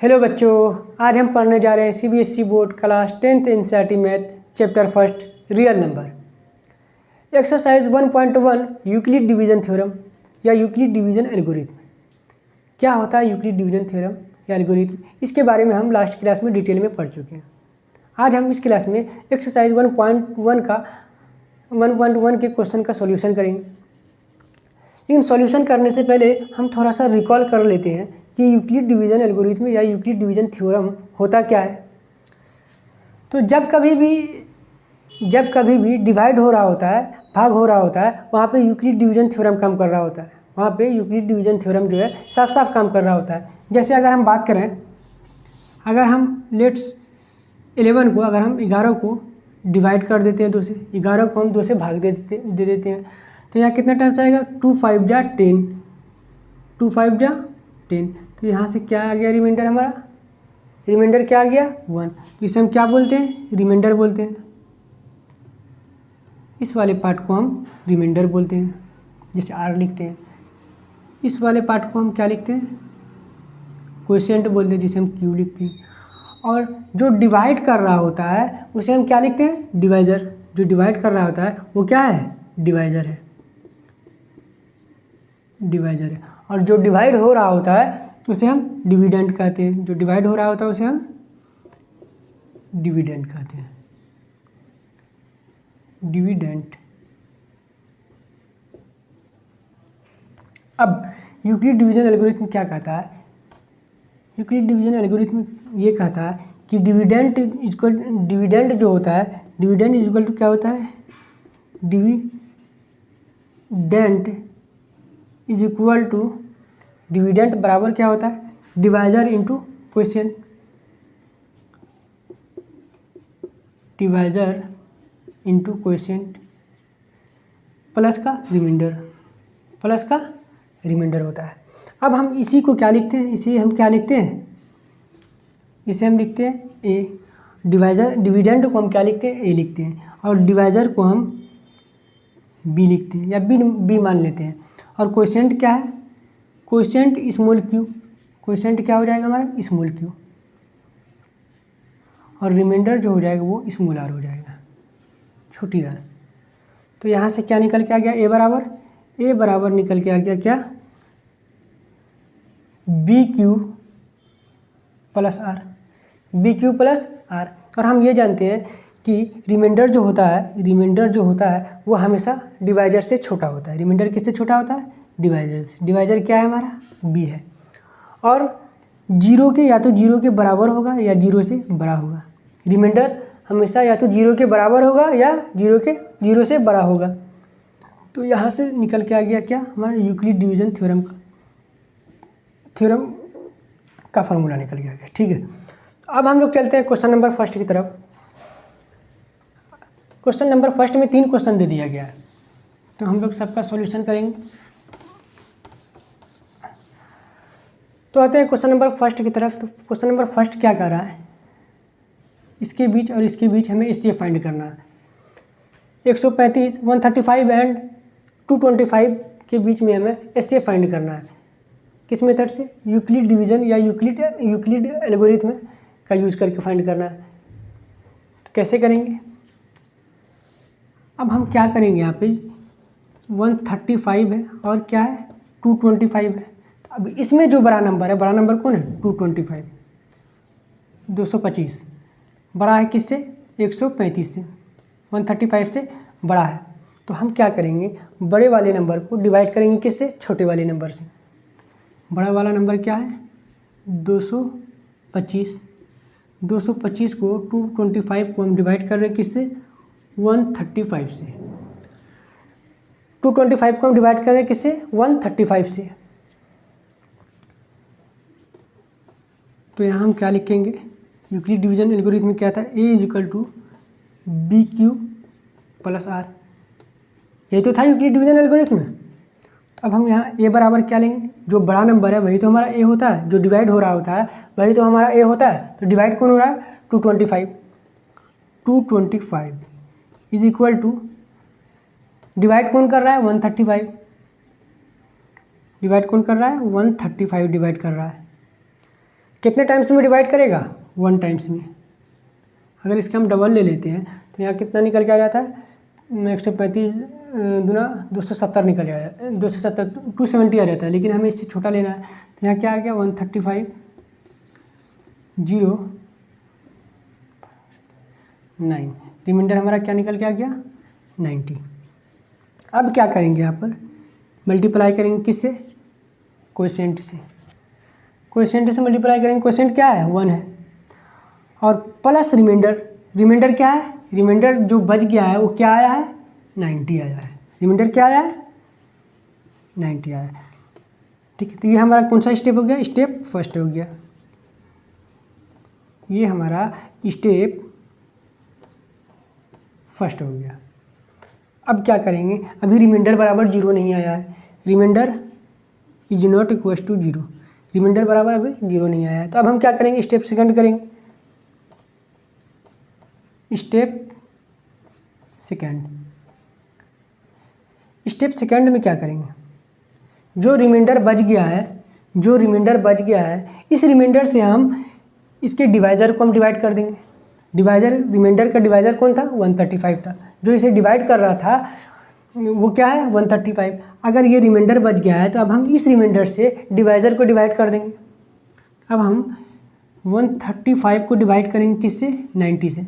Hello बच्चों, आज हम पढ़ने जा रहे हैं CBSE board class 10th NCERT math chapter first real number. Exercise 1.1 Euclid division theorem या यूक्लिड डिवीजन एल्गोरिथम। क्या होता है यूक्लिड डिवीजन थ्योरम या एल्गोरिथम, इसके बारे में हम लास्ट क्लास में डिटेल में पढ़ चुके हैं। आज हम इस क्लास में एक्सरसाइज 1.1 के क्वेश्चन का सॉल्यूशन करेंगे। लेकिन सॉल्यूशन करने से पहले हम थोड़ा सा रिकॉल कर लेते हैं कि यूक्लिड डिवीजन एल्गोरिथम या यूक्लिड डिवीजन थ्योरम होता क्या है। तो जब कभी भी डिवाइड हो रहा होता है, भाग हो रहा होता है, वहाँ पे यूक्लिड डिवीजन थ्योरम काम कर रहा होता है। वहाँ पे यूक्लिड डिवीजन थ्योरम जो है साफ साफ काम कर रहा होता है। जैसे अगर हम बात करें, अगर हम लेट्स 11 को, अगर हम 11 को डिवाइड कर देते हैं 2 से, 11 को हम 2 से भाग दे देते हैं, तो यहाँ कितना टाइम आएगा? 2 5 जा 10, 2 5 जा 10। तो यहाँ से क्या आ गया रिमाइंडर हमारा? रिमाइंडर क्या आ गया? 1। तो इसे हम क्या बोलते हैं? रिमाइंडर बोलते हैं। इस वाले पार्ट को हम रिमाइंडर बोलते हैं, जैसे R लिखते हैं। इस वाले पार्ट को हम क्या लिखते हैं? क्वोशिएंट बोलते हैं, जिसे हम Q लिखते हैं। और जो डिवाइड कर रहा होता है उसे हम क्या लिखते हैं? डिवाइजर। जो डिवाइड कर रहा होता है वो क्या है? डिवाइजर है, डिवाइजर है। और जो डिवाइड हो रहा होता है उसे हम डिविडेंड कहते हैं। जो डिवाइड हो रहा होता है उसे हम डिविडेंड कहते हैं, डिविडेंड। अब यूक्लिड डिवीजन एल्गोरिथम क्या कहता है? यूक्लिड डिवीजन एल्गोरिथम ये कहता है कि डिविडेंड जो होता है, डिविडेंड इज इक्वल टू क्या होता है? Dividend is equal to, dividend बराबर क्या होता है? Divisor into quotient, divisor into quotient plus का रिमाइंडर, प्लस का रिमाइंडर होता है। अब हम इसी को क्या लिखते हैं? इसे हम क्या लिखते हैं? इसे हम लिखते हैं ए। डिवाइजर, डिविडेंड को हम क्या लिखते हैं? ए लिखते हैं। और डिवाइजर को हम बी लिखते हैं या बी मान लेते हैं। और क्वोशिएंट क्या है? Quotient small Q. क्वोशिएंट क्या हो जाएगा हमारा? Small Q. और रिमाइंडर जो हो जाएगा वो स्मॉल आर हो जाएगा, छोटी आर। तो यहाँ से क्या निकल के आ गया? ए बराबर निकल के आ गया क्या? B Q plus are, B Q plus r. और हम ये जानते हैं कि रिमाइंडर जो होता है वो हमेशा डिवाइजर से छोटा होता है। रिमाइंडर किससे छोटा होता है? डिवाइजर से। डिवाइजर क्या है हमारा? बी है। और जीरो के या तो जीरो के बराबर होगा या जीरो से बड़ा होगा। रिमाइंडर हमेशा या तो जीरो के बराबर होगा या जीरो से बड़ा होगा। तो यहाँ से निकल के आ गया क्या? हमारा यूक्लिड डिवीजन थ्योरम का फार्मूला निकल गया। ठीक है, अब हम लोग चलते हैं क्वेश्चन नंबर फर्स्ट की तरफ। क्वेश्चन नंबर फर्स्ट में 3 क्वेश्चन दे दिया गया है, तो हम लोग सबका सॉल्यूशन करेंगे। तो आते हैं क्वेश्चन नंबर फर्स्ट की तरफ। तो क्वेश्चन नंबर फर्स्ट क्या कर रहा है? इसके बीच और इसके बीच हमें इससे फाइंड करना है। 135, 135 एंड 225 के बीच में हमें इससे फाइंड करना है। किस मेथड से? यूक्लिड डिवीजन या यूक्लिड एल्गोरिथम का यूज़ करके फाइंड करना है। तो कैसे करेंगे? अब हम क्या करेंगे? यहाँ पे 135 है और क्या है? 225 है। तो अब इसमें जो बड़ा नंबर है, बड़ा नंबर कौन है? 225, 225 बड़ा है किससे? 135 से। 135 से बड़ा है। तो हम क्या करेंगे? बड़े वाले नंबर को डिवाइड करेंगे किससे? छोटे वाले नंबर से। बड़ा वाला नंबर क्या है? 225। 225 को 225 को हम डिवाइड कर रहे हैं किससे? 135 से। 225 को हम डिवाइड कर रहे हैं किससे? 135 से। तो यहाँ हम क्या लिखेंगे? यूक्लिड डिवीजन एल्गोरिथम में क्या था? A is equal to B Q plus R. यही तो था यूक्लिड डिवीजन एल्गोरिथम में। तो अब हम यहाँ ए बराबर क्या लेंगे? जो बड़ा नंबर है वही तो हमारा ए होता है, जो डिवाइड हो रहा होता है वही तो हमारा ए होता है। तो डिवाइड कौन हो रहा है? 225। 225 इज इक्वल टू, डिवाइड कौन कर रहा है? 135। डिवाइड कौन कर रहा है? 135 डिवाइड कर रहा है। कितने टाइम्स में डिवाइड करेगा, 1 टाइम्स में। अगर इसका हम डबल ले लेते हैं तो यहाँ कितना निकल के आ जाता है, 135 दूना 270 निकल आया, 270 270 आ जाता है, लेकिन हमें इससे छोटा लेना है। तो यहाँ क्या आ गया 135 0 9, रिमाइंडर हमारा क्या निकल के आ गया 90। अब क्या करेंगे, यहाँ पर मल्टीप्लाई करेंगे किससे, कोएफिशिएंट से। कोएफिशिएंट से मल्टीप्लाई करेंगे, कोएफिशिएंट क्या है 1 है, और प्लस रिमाइंडर। रिमाइंडर क्या है, रिमाइंडर जो बच गया है वो क्या आया है 90 आया है। रिमाइंडर क्या आया है 90 आया है। ठीक है, तो ये हमारा कौन सा स्टेप हो गया, स्टेप फर्स्ट हो गया। ये हमारा स्टेप फर्स्ट हो गया। अब क्या करेंगे, अभी रिमाइंडर बराबर 0 नहीं आया है, remainder is not equal to 0, remainder बराबर अभी 0 नहीं आया है। तो अब हम क्या करेंगे, स्टेप सेकंड करेंगे। स्टेप सेकंड में क्या करेंगे, जो रिमाइंडर बच गया है, इस रिमाइंडर से हम इसके डिवाइज़र को हम डिवाइड कर देंगे। डिवाइज़र, रिमाइंडर का डिवाइज़र कौन था 135 था, जो इसे डिवाइड कर रहा था वो क्या है 135। अगर ये रिमाइंडर बच गया है तो अब हम इस रिमाइंडर से डिवाइज़र को डिवाइड कर देंगे। अब हम 135 को डिवाइड करेंगे किससे, 90 से।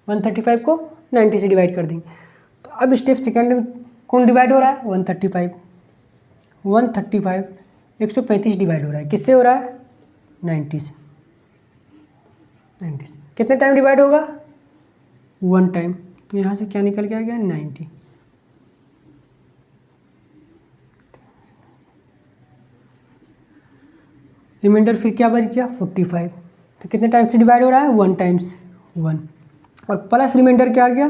135 को 90 से डिवाइड कर देंगे। तो अब स्टेप सेकंड में कौन डिवाइड हो रहा है 135 135 डिवाइड हो रहा है, किससे हो रहा है 90 से। कितने टाइम डिवाइड होगा 1 टाइम। तो यहाँ से क्या निकल के आ गया 90। रिमाइंडर फिर क्या बच गया 45। तो कितने टाइम से डिवाइड हो रहा है 1 टाइम्स 1, और प्लस रिमाइंडर क्या आ गया,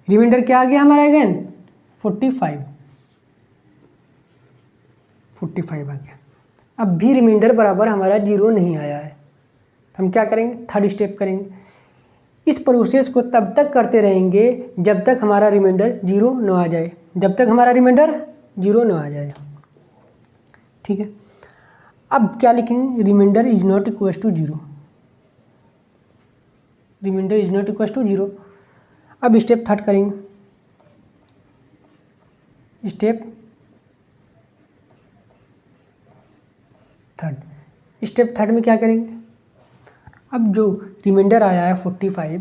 रिमाइंडर क्या आ गया हमारा अगेन 45 आ गया। अब भी रिमाइंडर बराबर हमारा 0 नहीं आया है, तो हम क्या करेंगे, थर्ड स्टेप करेंगे। इस प्रोसेस को तब तक करते रहेंगे जब तक हमारा रिमाइंडर 0 न आ जाए, ठीक है। अब क्या लिखेंगे, remainder is not equal to 0, अब स्टेप थर्ड करेंगे। स्टेप थर्ड में क्या करेंगे, अब जो रिमाइंडर आया है 45,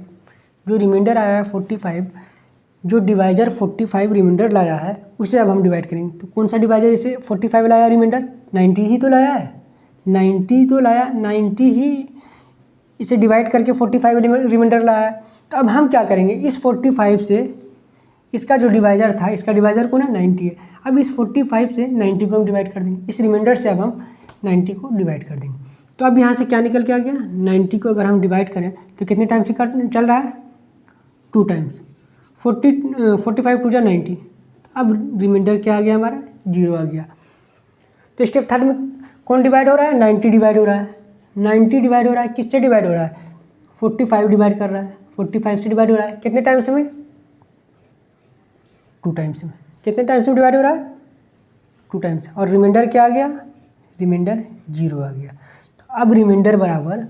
जो डिवाइज़र 45 रिमाइंडर लाया है उसे अब हम डिवाइड करेंगे। तो कौन सा डिवाइज़र इसे 45 लाया रिमाइंडर, 90 ही तो लाया है, 90 ही इसे डिवाइड करके 45 रिमाइंडर लाया है। तो अब हम क्या करेंगे, इस 45 से इसका जो डिवाइज़र था, इसका डिवाइज़र कौन है 90 है। अब इस 45 से 90 को हम डिवाइड कर देंगे, इस रिमाइंडर से अब हम 90 को डिवाइड कर देंगे। तो अब यहाँ से क्या निकल के आ गया, 90 को अगर हम डिवाइड करें तो कितने टाइम से चल रहा है 2 टाइम्स, 45 टू जा 90। अब रिमाइंडर क्या आ गया हमारा 0 आ गया। तो स्टेप थर्ड में कौन डिवाइड हो रहा है, 90 डिवाइड हो रहा है, 90 डिवाइड हो रहा है, किससे डिवाइड हो रहा है 45 डिवाइड कर रहा है, 45 से डिवाइड हो रहा है कितने टाइम्स में 2 टाइम्स में। कितने टाइम्स में डिवाइड हो रहा है 2 टाइम्स, और रिमाइंडर क्या आ गया, रिमाइंडर 0 आ गया। तो अब रिमाइंडर बराबर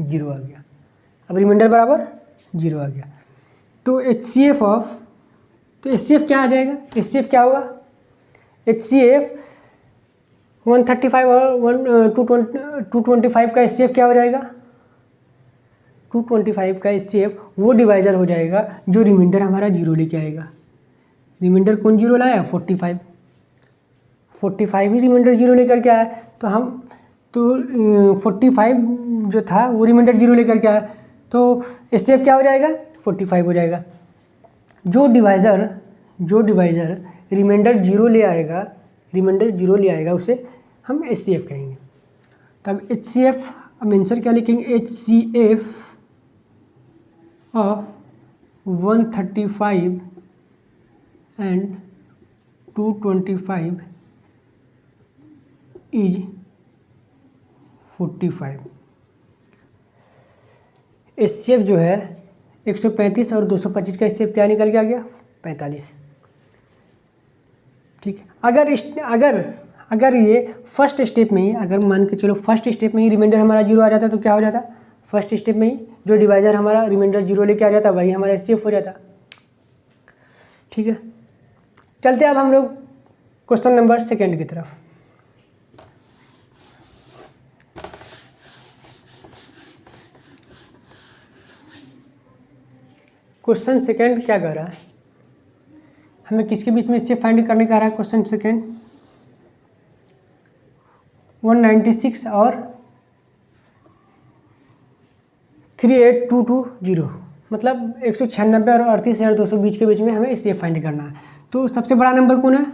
0 आ गया, तो HCF क्या आ जाएगा, HCF क्या होगा, HCF 135 और 225 का HCF क्या हो जाएगा, 225 का HCF वो डिवाइज़र हो जाएगा जो रिमाइंडर हमारा 0 लेके आएगा। रिमाइंडर कौन 0 लाया 45 ही रिमाइंडर 0 लेकर के आया। तो 45 जो था वो रिमाइंडर 0 लेकर के आया, तो HCF क्या हो जाएगा 45 हो जाएगा। जो डिवाइज़र रिमाइंडर 0 ले आएगा उसे हम HCF कहेंगे। तब HCF, अब आंसर क्या लिखेंगे, HCF of 135 and 225 is 45। HCF जो है 135 और 225 का HCF क्या निकल के आ गया 45। ठीक है, अगर ये फर्स्ट स्टेप में ही, अगर मान के चलो फर्स्ट स्टेप में ही रिमाइंडर हमारा जीरो आ जाता तो क्या हो जाता, फर्स्ट स्टेप में ही जो डिवाइजर हमारा रिमाइंडर जीरो लेके आ जाता वही हमारा एचसीएफ हो जाता। ठीक है, चलते अब हम लोग क्वेश्चन नंबर सेकेंड की तरफ। क्वेश्चन सेकेंड क्या कर रहा है, हमें किसके बीच में एचसीएफ फाइंड करने का रहा है। क्वेश्चन सेकेंड 196 और 38220, मतलब 196 और 38,220 के बीच में हमें एचसीएफ फाइंड करना है। तो सबसे बड़ा नंबर कौन है,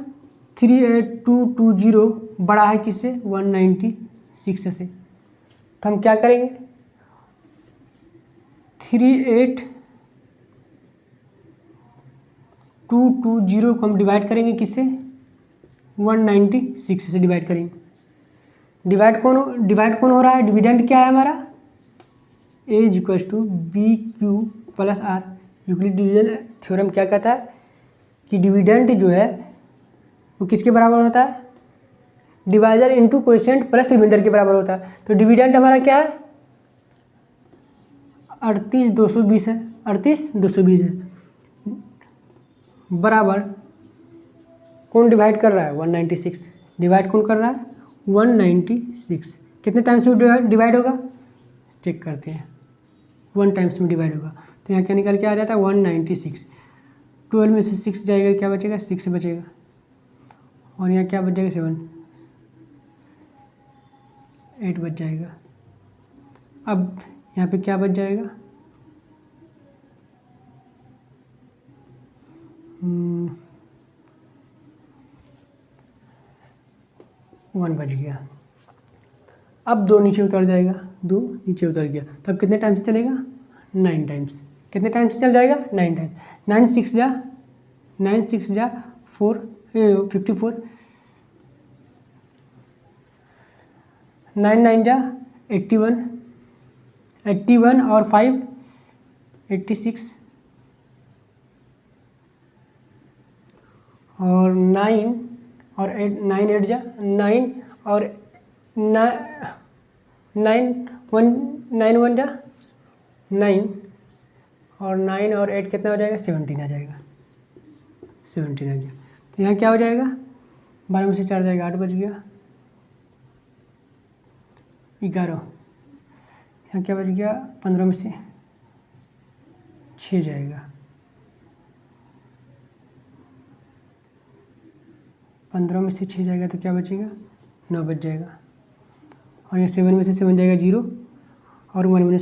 38220 बड़ा है किससे, 196 से। तो हम क्या करेंगे, 38220 को हम डिवाइड करेंगे किससे, 196 से डिवाइड करेंगे। डिवाइड कौन हो रहा है, डिविडेंड क्या है हमारा, A equals to B Q plus r. Euclid division theorem क्या कहता है कि डिविडेंड जो है वो किसके बराबर होता है, divisor into coefficient plus remainder के बराबर होता है। तो डिविडेंड हमारा क्या है, 38,220 है, 38,220 है, बराबर कौन डिवाइड कर रहा है, 196। डिवाइड कौन कर रहा है, 196। कितने टाइम्स में डिवाइड होगा, चेक करते हैं, 1 टाइम्स में डिवाइड होगा। तो यहाँ क्या निकल के आ जाता है, 196। 12 में से 6 जाएगा, क्या बचेगा, 6 बचेगा, और यहाँ क्या बच जाएगा, 7, 8 बच जाएगा। अब यहाँ पे क्या बच जाएगा, 1 बच गया। अब 2 नीचे उतर जाएगा, 2 नीचे उतर गया, तो अब कितने टाइम से चलेगा, 9 टाइम्स। कितने टाइम से चल जाएगा, 9 टाइम्स। 9 6 जा 4 54, 9 9 जा 81, 81 और 5 86, और 9 और 8 9 8 जा 9 और 9 9 1 जा 9, और 9 और 8 कितना हो जाएगा, 17 आ जाएगा, 17 आ गया। तो यहाँ क्या हो जाएगा, 12 में से 4 जाएगा, 8 बच गया, 11। यहाँ क्या बच गया, 15 में से 6 जाएगा, 15 में से 6 जाएगा तो क्या बचेगा, 9 बच जाएगा, और ये 7 में से 7 जाएगा 0, और 1 में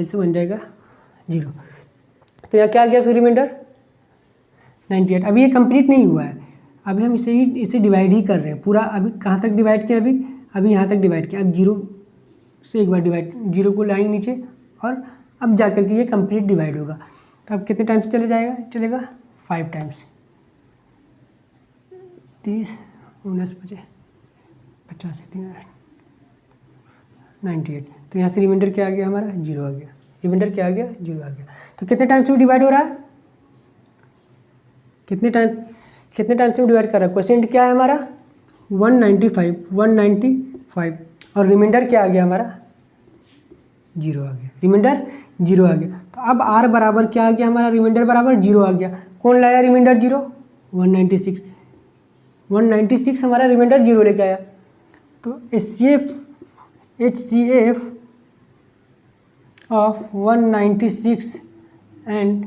से 1 जाएगा 0। तो यहाँ क्या आ गया फिर रिमाइंडर, 98। अभी ये कंप्लीट नहीं हुआ है, अभी हम इसे डिवाइड ही कर रहे हैं पूरा। अभी कहाँ तक डिवाइड किया, अभी यहाँ तक डिवाइड किया। अब 0 से एक बार डिवाइड, 0 को लाएंगे नीचे, और अब जा कर के ये कंप्लीट डिवाइड होगा। तो अब कितने टाइम्स चलेगा 5 टाइम्स, 30 19 बचे 50 3 98। तो यहाँ से रिमाइंडर क्या आ गया हमारा, 0 आ गया। रिमाइंडर क्या आ गया, 0 आ गया। तो कितने टाइम्स में डिवाइड हो रहा है, कितने टाइम्स में डिवाइड कर रहा है, क्वेश्चन क्या है हमारा 195, और रिमाइंडर क्या आ गया हमारा, 0 आ गया, रिमाइंडर 0 आ गया। तो अब r बराबर क्या आ गया हमारा, रिमाइंडर बराबर 0 आ गया। कौन लाया रिमाइंडर 0, 196 हमारा रिमाइंडर 0 लेके आया। तो HCF of 196 and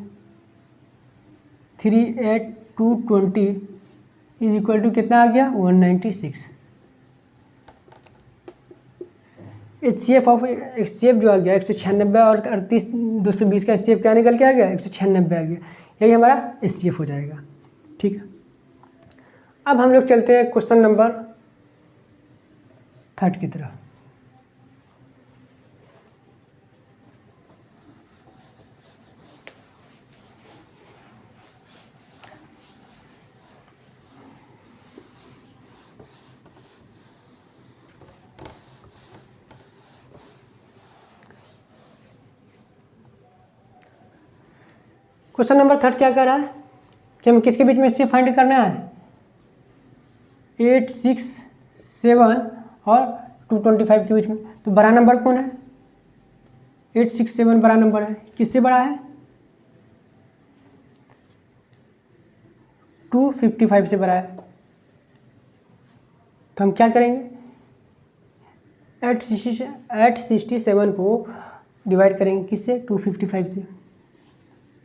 38220 is equal to कितना आ गया, 196। HCF जो आ गया 196 और 38,220 का HCF क्या निकल के आ गया, 196 आ गया। यही हमारा HCF हो जाएगा। ठीक है, अब हम लोग चलते हैं क्वेश्चन नंबर 3 की तरफ। क्वेश्चन नंबर 3 क्या कर रहा है कि हमें किसके बीच में इससे फाइंड करना है, 8 6 7 और 225 के बीच में। तो बड़ा नंबर कौन है? 867 बड़ा नंबर है। किससे बड़ा है? 255 से बड़ा है। तो हम क्या करेंगे? 867 को डिवाइड करेंगे किससे? 255 से।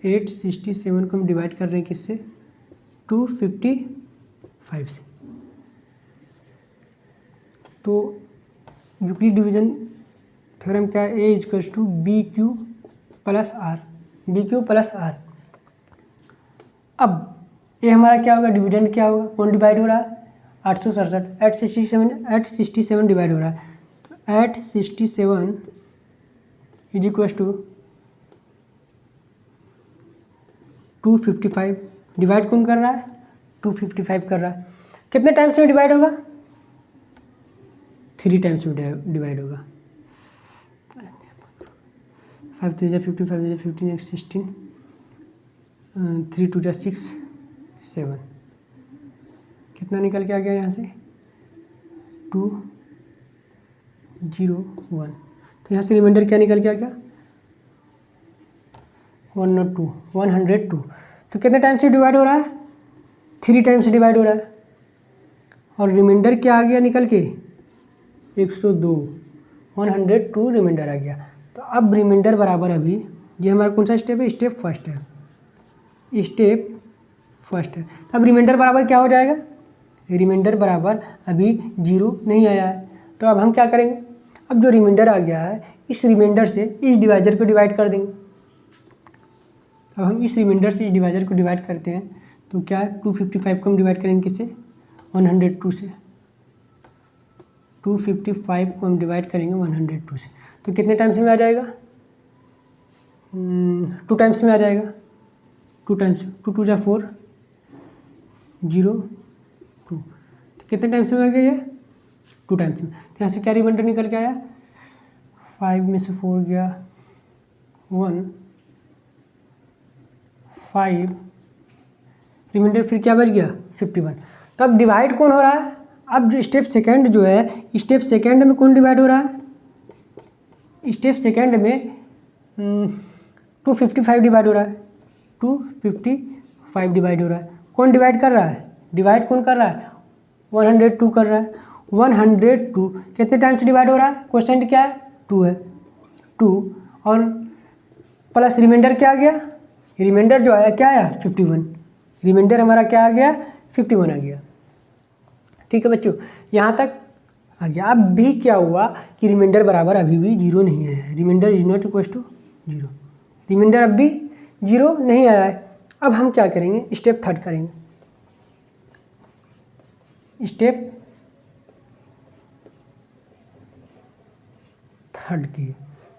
867 को हम डिवाइड कर रहे हैं किससे? 255 से। तो यूक्लिड डिवीजन थ्योरम क्या है? A equals to B Q plus are, B Q plus R. अब ये हमारा क्या होगा? डिविडेंड क्या होगा? कौन डिवाइड हो रहा है? 867, 867 डिवाइड हो रहा है। तो 867 इज इक्वल्स टू 255। डिवाइड कौन कर रहा है? 255 कर रहा है। कितने टाइम्स में डिवाइड होगा? 3 टाइम्स में डिवाइड होगा। 5 3 50, 5 15 16, 3 2 6 7। कितना निकल के आ गया यहाँ से? 2 0 1। तो यहाँ से रिमाइंडर क्या निकल के आ गया? 102, 102। तो कितने टाइम से डिवाइड हो रहा है? 3 टाइम्स से डिवाइड हो रहा है। और रिमाइंडर क्या आ गया निकल के? 102, 102 रिमाइंडर आ गया। तो अब रिमाइंडर बराबर अभी, ये हमारा कौन सा स्टेप है? स्टेप फर्स्ट है, स्टेप फर्स्ट है। तो अब रिमाइंडर बराबर क्या हो जाएगा? रिमाइंडर बराबर अभी 0 नहीं आया है। तो अब हम क्या करेंगे? अब जो रिमाइंडर आ गया है, इस रिमाइंडर से इस डिवाइजर को डिवाइड कर देंगे। अब हम इस रिमाइंडर से इस डिवाइजर को डिवाइड करते हैं तो क्या है? 255 को हम डिवाइड करेंगे किससे? 102 से। 255 को हम डिवाइड करेंगे 102 से। तो कितने टाइम्स में आ जाएगा? 2 टाइम्स में आ जाएगा। 2 टाइम्स, 2 2 4 0 2। तो कितने टाइम्स में आ गया ये? 2 टाइम्स में। तो यहाँ से क्या रिमाइंडर निकल के आया? 5 में से 4 गया 1 5, रिमाइंडर फिर क्या बच गया? 51। तो अब डिवाइड कौन हो रहा है? अब जो स्टेप सेकंड जो है, स्टेप सेकंड में कौन डिवाइड हो रहा है? स्टेप सेकंड में 255 डिवाइड हो रहा है। 255 डिवाइड हो रहा है। कौन डिवाइड कर रहा है? डिवाइड कौन कर रहा है? 102 कर रहा है। 102 कितने टाइम्स डिवाइड हो रहा है? क्वेश्चन क्या है? 2 है। 2 और प्लस रिमाइंडर क्या आ गया? रिमाइंडर जो आया क्या आया? 51। रिमाइंडर हमारा क्या आ गया? 51 आ गया। ठीक है बच्चों, यहाँ तक आ गया। अब भी क्या हुआ कि रिमाइंडर बराबर अभी भी 0 नहीं आया है। Remainder is not equal to 0। Remainder अब भी 0 नहीं आया है। अब हम क्या करेंगे? स्टेप थर्ड करेंगे। स्टेप थर्ड की,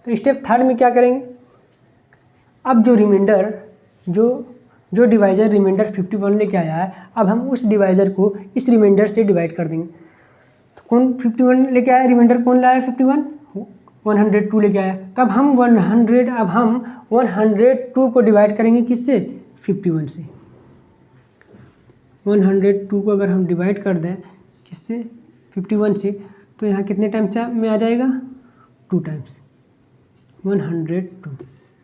तो स्टेप थर्ड में क्या करेंगे? अब जो रिमाइंडर जो डिवाइजर रिमाइंडर 51 लेके आया है, अब हम उस डिवाइजर को इस रिमाइंडर से डिवाइड कर देंगे। तो कौन 51 लेके आया? रिमाइंडर कौन लाया? 51 102 लेके आया। तब हम 102 को डिवाइड करेंगे किससे? 51 से। 102 को अगर हम डिवाइड कर दें किससे? 51 से, तो यहाँ कितने टाइम्स में आ जाएगा? 2 टाइम्स 102।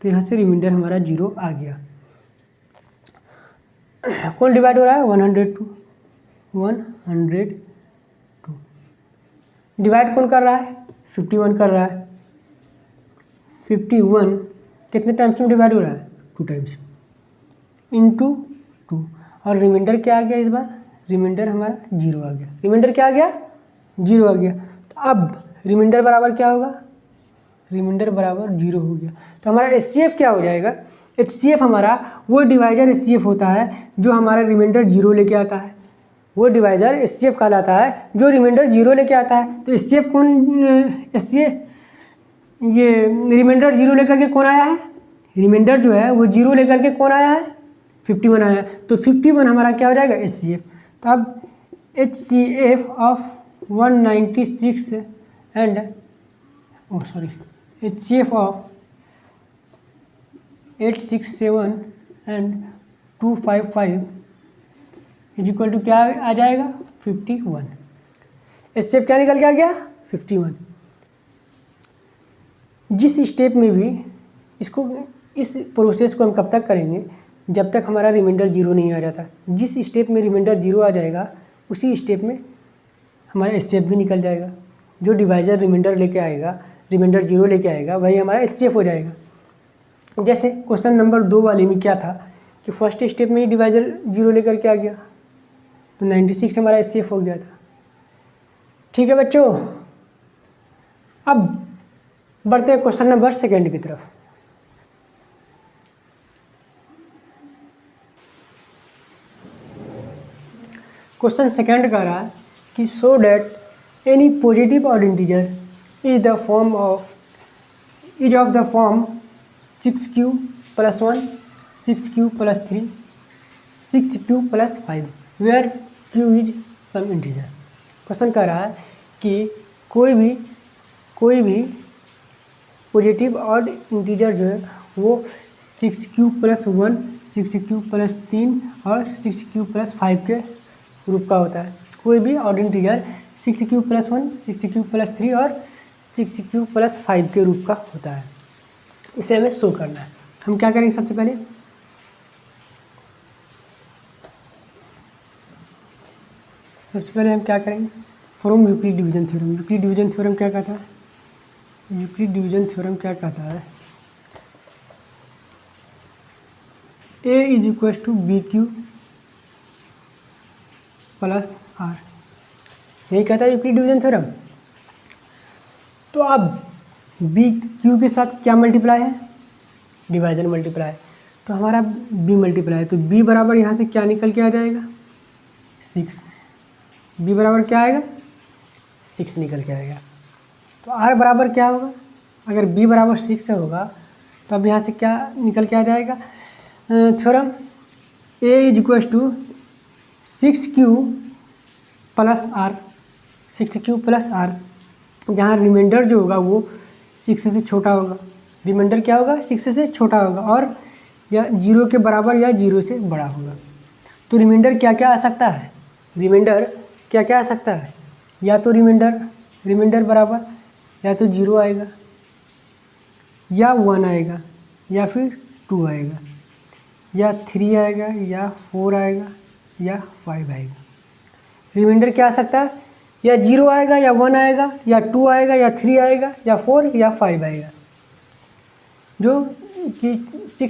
तो यहाँ से रिमाइंडर हमारा 0 आ गया। कौन डिवाइड हो रहा है? 102। 102 डिवाइड कौन कर रहा है? 51 कर रहा है। 51 कितने टाइम्स में डिवाइड हो रहा है? 2 टाइम्स इंटू 2। और रिमाइंडर क्या आ गया इस बार? रिमाइंडर हमारा 0 आ गया। रिमाइंडर क्या आ गया? 0 आ गया। तो अब रिमाइंडर बराबर क्या होगा? रिमाइंडर बराबर 0 हो गया। तो हमारा HCF क्या हो जाएगा? HCF हमारा वो डिवाइजर HCF होता है जो हमारा रिमाइंडर 0 लेके आता है। वो डिवाइजर HCF कहलाता है जो रिमाइंडर 0 लेके आता है। तो HCF कौन? ये रिमाइंडर 0 लेकर के कौन आया है? रिमाइंडर जो है वो 0 लेकर के कौन आया है? 51 आया है। तो 51 हमारा क्या हो जाएगा? HCF। तो अब HCF of 196 and HCF of 867 and 255 is equal to क्या आ जाएगा? 51। एचसीएफ क्या निकल के आ गया 51। जिस स्टेप में भी इसको, इस प्रोसेस को हम कब तक करेंगे जब तक हमारा रिमाइंडर जीरो नहीं आ जाता। जिस स्टेप में रिमाइंडर जीरो आ जाएगा उसी स्टेप में हमारा एचसीएफ भी निकल जाएगा। जो डिवाइजर रिमाइंडर लेके आएगा, रिमाइंडर जीरो लेके आएगा, वही हमारा एचसीएफ हो जाएगा। जैसे क्वेश्चन नंबर 2 वाले में क्या था कि फर्स्ट स्टेप में ही डिवाइजर जीरो लेकर के आ गया, तो 96 हमारा एचसीएफ हो गया था। ठीक है बच्चों, अब बढ़ते हैं क्वेश्चन नंबर 2 की तरफ। क्वेश्चन 2 कह रहा है कि so that any positive odd integer is the form of the form 6q + 1 6q + 3 6q + 5 where q is some integer. Question कह रहा है कि कोई भी पॉजिटिव ऑड इंटीजर जो है वो 6q + 1 6q + 3 और 6q + 5 के रूप का होता है। कोई भी ऑड इंटीजर 6q + 1 6q + 3 और 6q + 5 के रूप का होता है। इसे हमें शो करना है। हम क्या करेंगे, सबसे पहले हम क्या करेंगे, from Euclid division theorem. Euclid division theorem क्या कहता है, यूक्लिड डिवीजन थ्योरम क्या कहता है, A = BQ + R, यही कहता है यूक्लिड डिवीजन थ्योरम। तो अब बी क्यू के साथ क्या मल्टीप्लाई है, डिवाइजर मल्टीप्लाई, तो हमारा बी मल्टीप्लाई, तो बी बराबर यहाँ से क्या निकल के आ जाएगा 6। बी बराबर क्या आएगा 6 निकल के आएगा। तो आर बराबर क्या होगा, अगर बी बराबर 6 होगा तो अब यहाँ से क्या निकल के आ जाएगा theorem, A = 6q + R 6q + R, जहाँ रिमाइंडर जो होगा वो 6 से छोटा होगा। रिमाइंडर क्या होगा 6 से छोटा होगा और या 0 के बराबर या 0 से बड़ा होगा। तो रिमाइंडर क्या क्या आ सकता है, रिमाइंडर क्या क्या आ सकता है, या तो रिमाइंडर बराबर या तो 0 आएगा या 1 आएगा या फिर 2 आएगा या 3 आएगा या 4 आएगा या 5 आएगा। रिमाइंडर क्या आ सकता है, या 0 आएगा या 1 आएगा या 2 आएगा या 3 आएगा या 4 या 5 आएगा। जो कि 6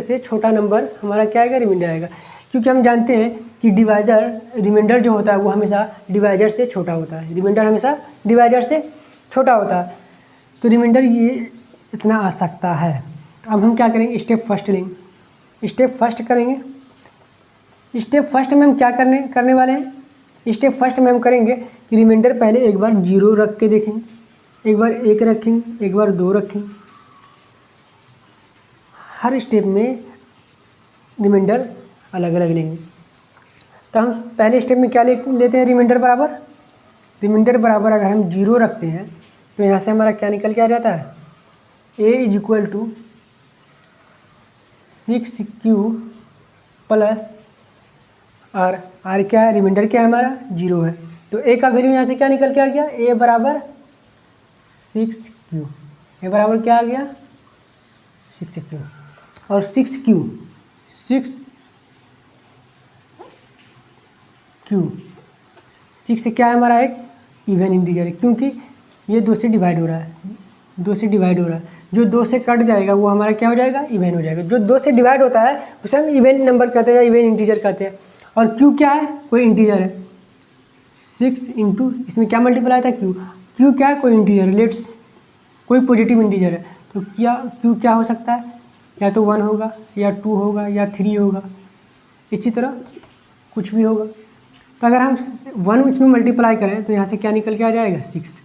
से छोटा नंबर हमारा क्या आएगा, रिमाइंडर आएगा। क्योंकि हम जानते हैं कि रिमाइंडर जो होता है वो हमेशा डिवाइजर से छोटा होता है, रिमाइंडर हमेशा डिवाइजर से छोटा होता है। तो रिमाइंडर ये इतना आ सकता है। अब हम क्या करेंगे, स्टेप फर्स्ट लेंगे, स्टेप फर्स्ट करेंगे। स्टेप फर्स्ट में हम क्या करने वाले हैं, स्टेप फर्स्ट में हम करेंगे कि रिमाइंडर पहले एक बार 0 रख के देखेंगे, एक बार 1 रखेंगे, एक बार 2 रखेंगे। हर स्टेप में रिमाइंडर अलग अलग लेंगे। तो हम पहले स्टेप में क्या लेते हैं, रिमाइंडर बराबर अगर हम 0 रखते हैं तो यहाँ से हमारा क्या निकल के आ जाता है, A = 6q + R। R क्या है, रिमाइंडर क्या है हमारा 0 है। तो A का वैल्यू यहाँ से क्या निकल के आ गया, A बराबर 6q, A बराबर क्या आ गया 6q। और 6q 6 क्या है हमारा, एक इवन इंटीजर है, क्योंकि ये 2 से डिवाइड हो रहा है, 2 से डिवाइड हो रहा है। जो 2 से कट जाएगा वो हमारा क्या हो जाएगा, इवन हो जाएगा। जो 2 से डिवाइड होता है उसे हम इवन नंबर कहते हैं या इवन इंटीजर कहते हैं। और q क्या है, कोई इंटीजर है। 6 इंटू इसमें क्या मल्टीप्लाई था q क्या है, कोई इंटीजर है, कोई पॉजिटिव इंटीजर है। तो q क्या हो सकता है, या तो 1 होगा या 2 होगा या 3 होगा, इसी तरह कुछ भी होगा। तो अगर हम 1 इसमें मल्टीप्लाई करें तो यहाँ से क्या निकल के आ जाएगा 6,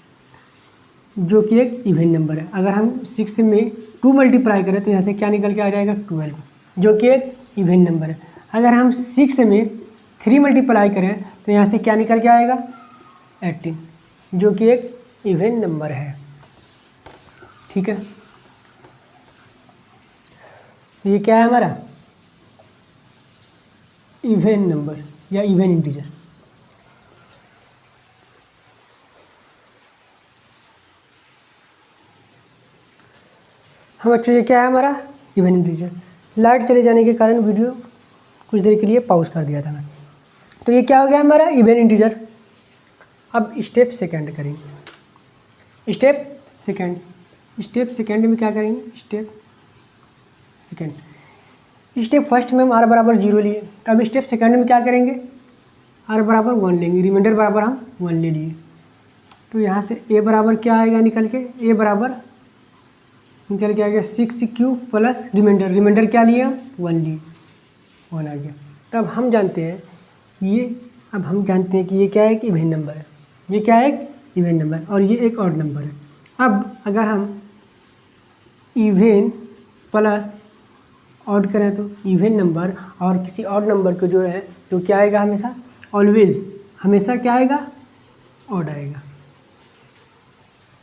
जो कि एक इवन नंबर है। अगर हम 6 में 2 मल्टीप्लाई करें तो यहाँ से क्या निकल के आ जाएगा 12, जो कि एक इवन नंबर है। अगर हम 6 में 3 मल्टीप्लाई करें तो यहाँ से क्या निकल के आएगा 18, जो कि एक इवन नंबर है। ठीक है, तो ये क्या है हमारा इवन नंबर या इवन इंटीजर। हम बच्चों ये क्या है हमारा इवन इंटीजर। लाइट चले जाने के कारण वीडियो कुछ देर के लिए पॉज कर दिया था मैं। तो ये क्या हो गया हमारा इवन इंटीजर। अब स्टेप सेकंड करेंगे। स्टेप सेकंड में क्या करेंगे, स्टेप फर्स्ट में हम r बराबर 0 लिए। अब स्टेप सेकंड में क्या करेंगे, r बराबर 1 लेंगे, रिमाइंडर बराबर हम 1 ले लिए। तो यहाँ से a बराबर क्या आएगा निकल के, a बराबर निकल के आ गया 6q प्लस रिमाइंडर क्या लिए हम 1 लिए, 1 आ गया। तब हम जानते हैं कि ये क्या है, एक इवन नंबर है, ये क्या है एक इवन नंबर और ये एक ऑड नंबर है। अब अगर हम इवन प्लस ऑड करें तो इवन नंबर और किसी ऑड नंबर को जो है तो क्या आएगा, हमेशा क्या आएगा, ऑड आएगा।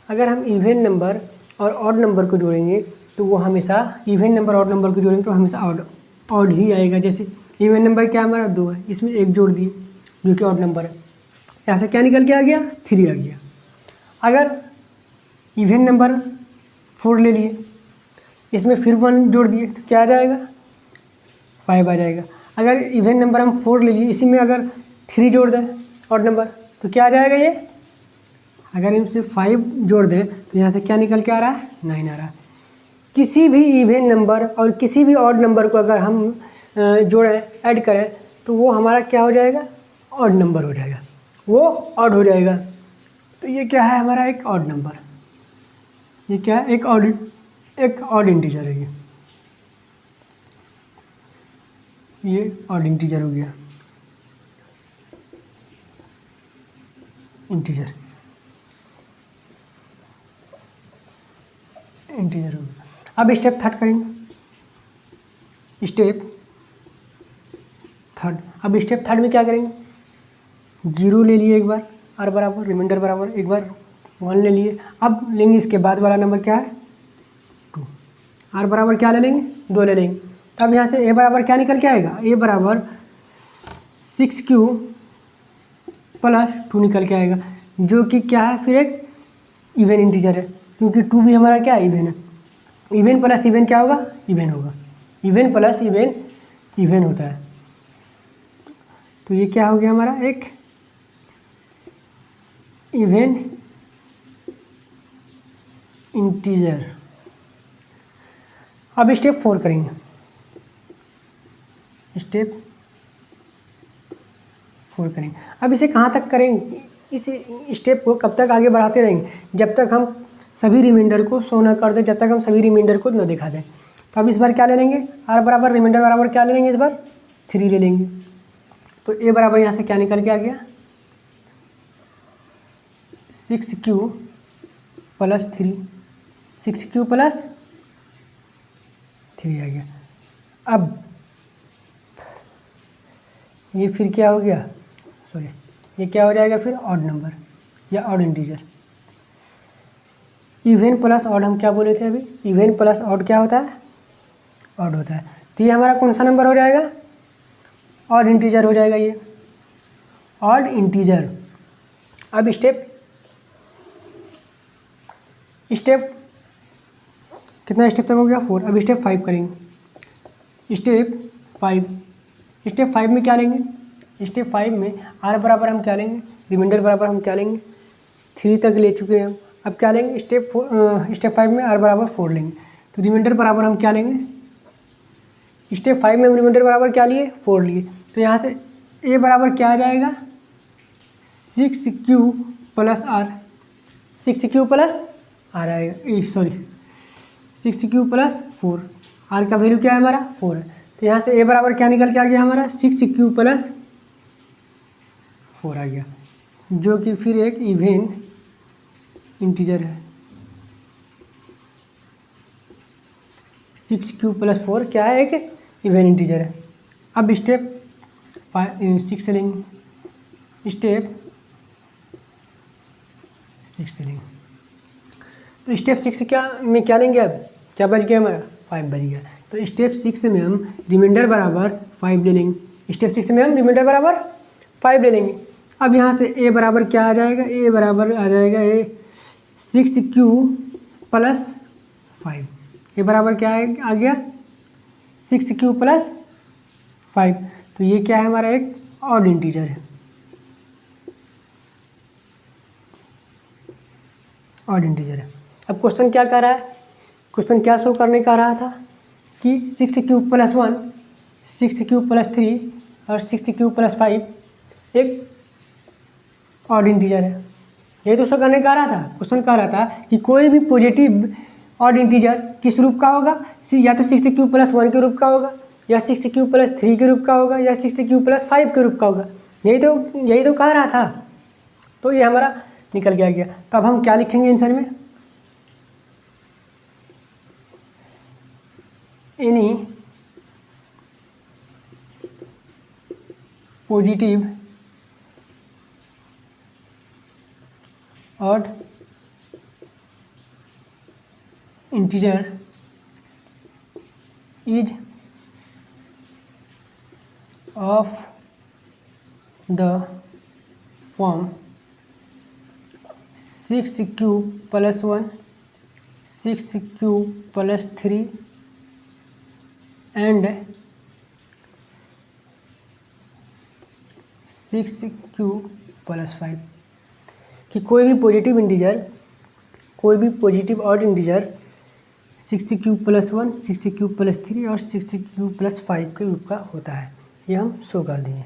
अगर हम इवन नंबर और ऑड नंबर को जोड़ेंगे तो वो हमेशा इवन नंबर ऑड नंबर को जोड़ेंगे तो हमेशा ऑड ही आएगा। जैसे इवन नंबर क्या हमारा 2 है, इसमें 1 जोड़ दिए जो कि ऑड नंबर है, यहाँ से क्या निकल के आ गया 3 आ गया। अगर इवन नंबर 4 ले लिए, इसमें फिर 1 जोड़ दिए तो क्या आ जाएगा 5 आ जाएगा। अगर इवन नंबर हम 4 ले लिए, इसी में अगर 3 जोड़ दें ऑड नंबर तो क्या आ जाएगा ये, अगर इनसे 5 जोड़ दें तो यहाँ से क्या निकल के आ रहा है 9 आ रहा है। किसी भी इवन नंबर और किसी भी ऑड नंबर को अगर हम जोड़ें ऐड करें तो वो हमारा क्या हो जाएगा, ऑड नंबर हो जाएगा, वो ऑड हो जाएगा। तो ये क्या है हमारा एक ऑड नंबर, ये क्या है एक ऑड इंटीजर है। ये ऑड इंटीजर हो गया, इंटीजर हो गया। अब स्टेप थर्ड करेंगे, अब स्टेप थर्ड में क्या करेंगे, 0 ले लिए एक बार, r बराबर रिमाइंडर बराबर एक बार 1 ले लिए। अब लेंगे इसके बाद वाला नंबर क्या है 2, r बराबर क्या ले लेंगे 2 ले लेंगे। तब यहाँ से a बराबर क्या निकल के आएगा, a बराबर 6q प्लस 2 निकल के आएगा, जो कि क्या है फिर एक इवन इंटीजर है, क्योंकि 2 भी हमारा क्या इवन है। इवन प्लस इवन क्या होगा, इवन होगा, इवन प्लस इवन होता है। तो ये क्या हो गया हमारा एक इवन इंटीजर। अब स्टेप 4 करेंगे, अब इसे कहाँ तक करेंगे, इस स्टेप को कब तक आगे बढ़ाते रहेंगे, जब तक हम सभी रिमाइंडर को शो न कर दें, जब तक हम सभी रिमाइंडर को न दिखा दें। तो अब इस बार क्या ले लेंगे, r बराबर रिमाइंडर बराबर क्या ले लेंगे, इस बार 3 ले लेंगे। तो a बराबर यहाँ से क्या निकल के आ गया 6q प्लस 3, 6q प्लस 3 आ गया। अब ये फिर क्या हो गया, ये क्या हो जाएगा फिर ऑड नंबर या odd integer. Even plus odd हम क्या बोले थे अभी, इवन प्लस ऑड क्या होता है, ऑड होता है। तो ये हमारा कौन सा नंबर हो जाएगा, ऑड इंटीजर हो जाएगा, ये ऑड इंटीजर। अब स्टेप कितना स्टेप तक हो गया 4। अब स्टेप 5 करेंगे, स्टेप 5 में क्या लेंगे, स्टेप 5 में r बराबर हम क्या लेंगे, रिमाइंडर बराबर हम क्या लेंगे 3 तक ले चुके हैं हम। अब क्या लेंगे स्टेप 5 में r बराबर 4 लेंगे। तो रिमाइंडर बराबर हम क्या लेंगे, स्टेप 5 में हम रिमाइंडर बराबर क्या लिए 4 लिए। तो यहाँ से a बराबर क्या आ जाएगा 6q plus r, 6q plus r आएगा, 6q प्लस 4, r का वैल्यू क्या है हमारा 4 है। तो यहाँ से a बराबर क्या निकल के आ गया हमारा 6q प्लस 4 आ गया, जो कि फिर एक इवन इंटीजर है। 6q प्लस 4 क्या है, एक इवन इंटीजर है। अब स्टेप 6 लेंगे, स्टेप 6 लेंगे। तो स्टेप 6 क्या लेंगे, अब क्या बच गया हमारा 5 बच गया। तो स्टेप 6 में हम रिमाइंडर बराबर 5 ले लेंगे, स्टेप 6 में हम रिमाइंडर बराबर 5 ले लेंगे। अब यहाँ से a बराबर क्या आ जाएगा, a बराबर आ जाएगा 6q प्लस 5, ये बराबर क्या आ गया 6 प्लस 5। तो ये क्या है हमारा एक ऑड इंटीजर है, ऑड इंटीजर है। अब क्वेश्चन क्या कह रहा है, क्वेश्चन क्या शो करने का रहा था कि 6 प्लस 1, 6 प्लस 3 और 6 प्लस 5 एक ऑड इंटीजर है। ये तो शो करने का रहा था। क्वेश्चन कह रहा था कि कोई भी पॉजिटिव ऑड इंटीजर किस रूप का होगा, या तो 6 प्लस 1 के रूप का होगा, या 6 प्लस 3 के रूप का होगा, या 6 प्लस 5 के रूप का होगा। यही तो कह रहा था। तो ये हमारा निकल गया। तो अब हम क्या लिखेंगे आंसर में, any positive odd integer is of the form 6q plus 1, 6q plus 3 and 6q plus 5 कि कोई भी पॉजिटिव इंटीजर, कोई भी positive odd integer 6q plus 1, 6q plus 3 और 6q प्लस 5 के रूप का होता है। ये हम शो कर दिए।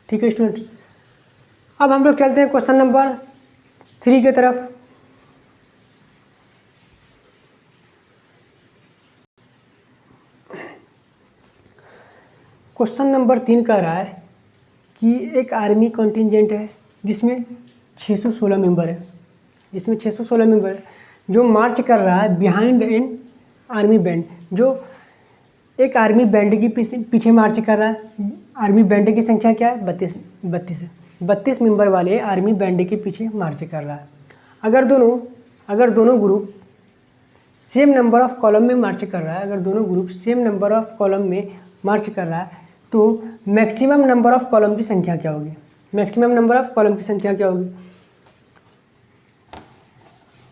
ठीक है स्टूडेंट, अब हम लोग चलते हैं क्वेश्चन नंबर 3 की तरफ। क्वेश्चन नंबर 3 कह रहा है कि एक आर्मी कंटिजेंट है जिसमें 616 मेंबर है, जिसमें 616 मेंबर है, जो मार्च कर रहा है बिहाइंड एन आर्मी बैंड, जो एक आर्मी बैंड की पीछे मार्च कर रहा है। आर्मी बैंड की संख्या क्या है 32 है। 32 मेंबर वाले आर्मी बैंड के पीछे मार्च कर रहा है। अगर दोनों group same number of column में मार्च कर रहा है, अगर दोनों group same number of column में मार्च कर रहा है तो मैक्सिमम नंबर ऑफ कॉलम की संख्या क्या होगी, मैक्सिमम नंबर ऑफ कॉलम की संख्या क्या होगी।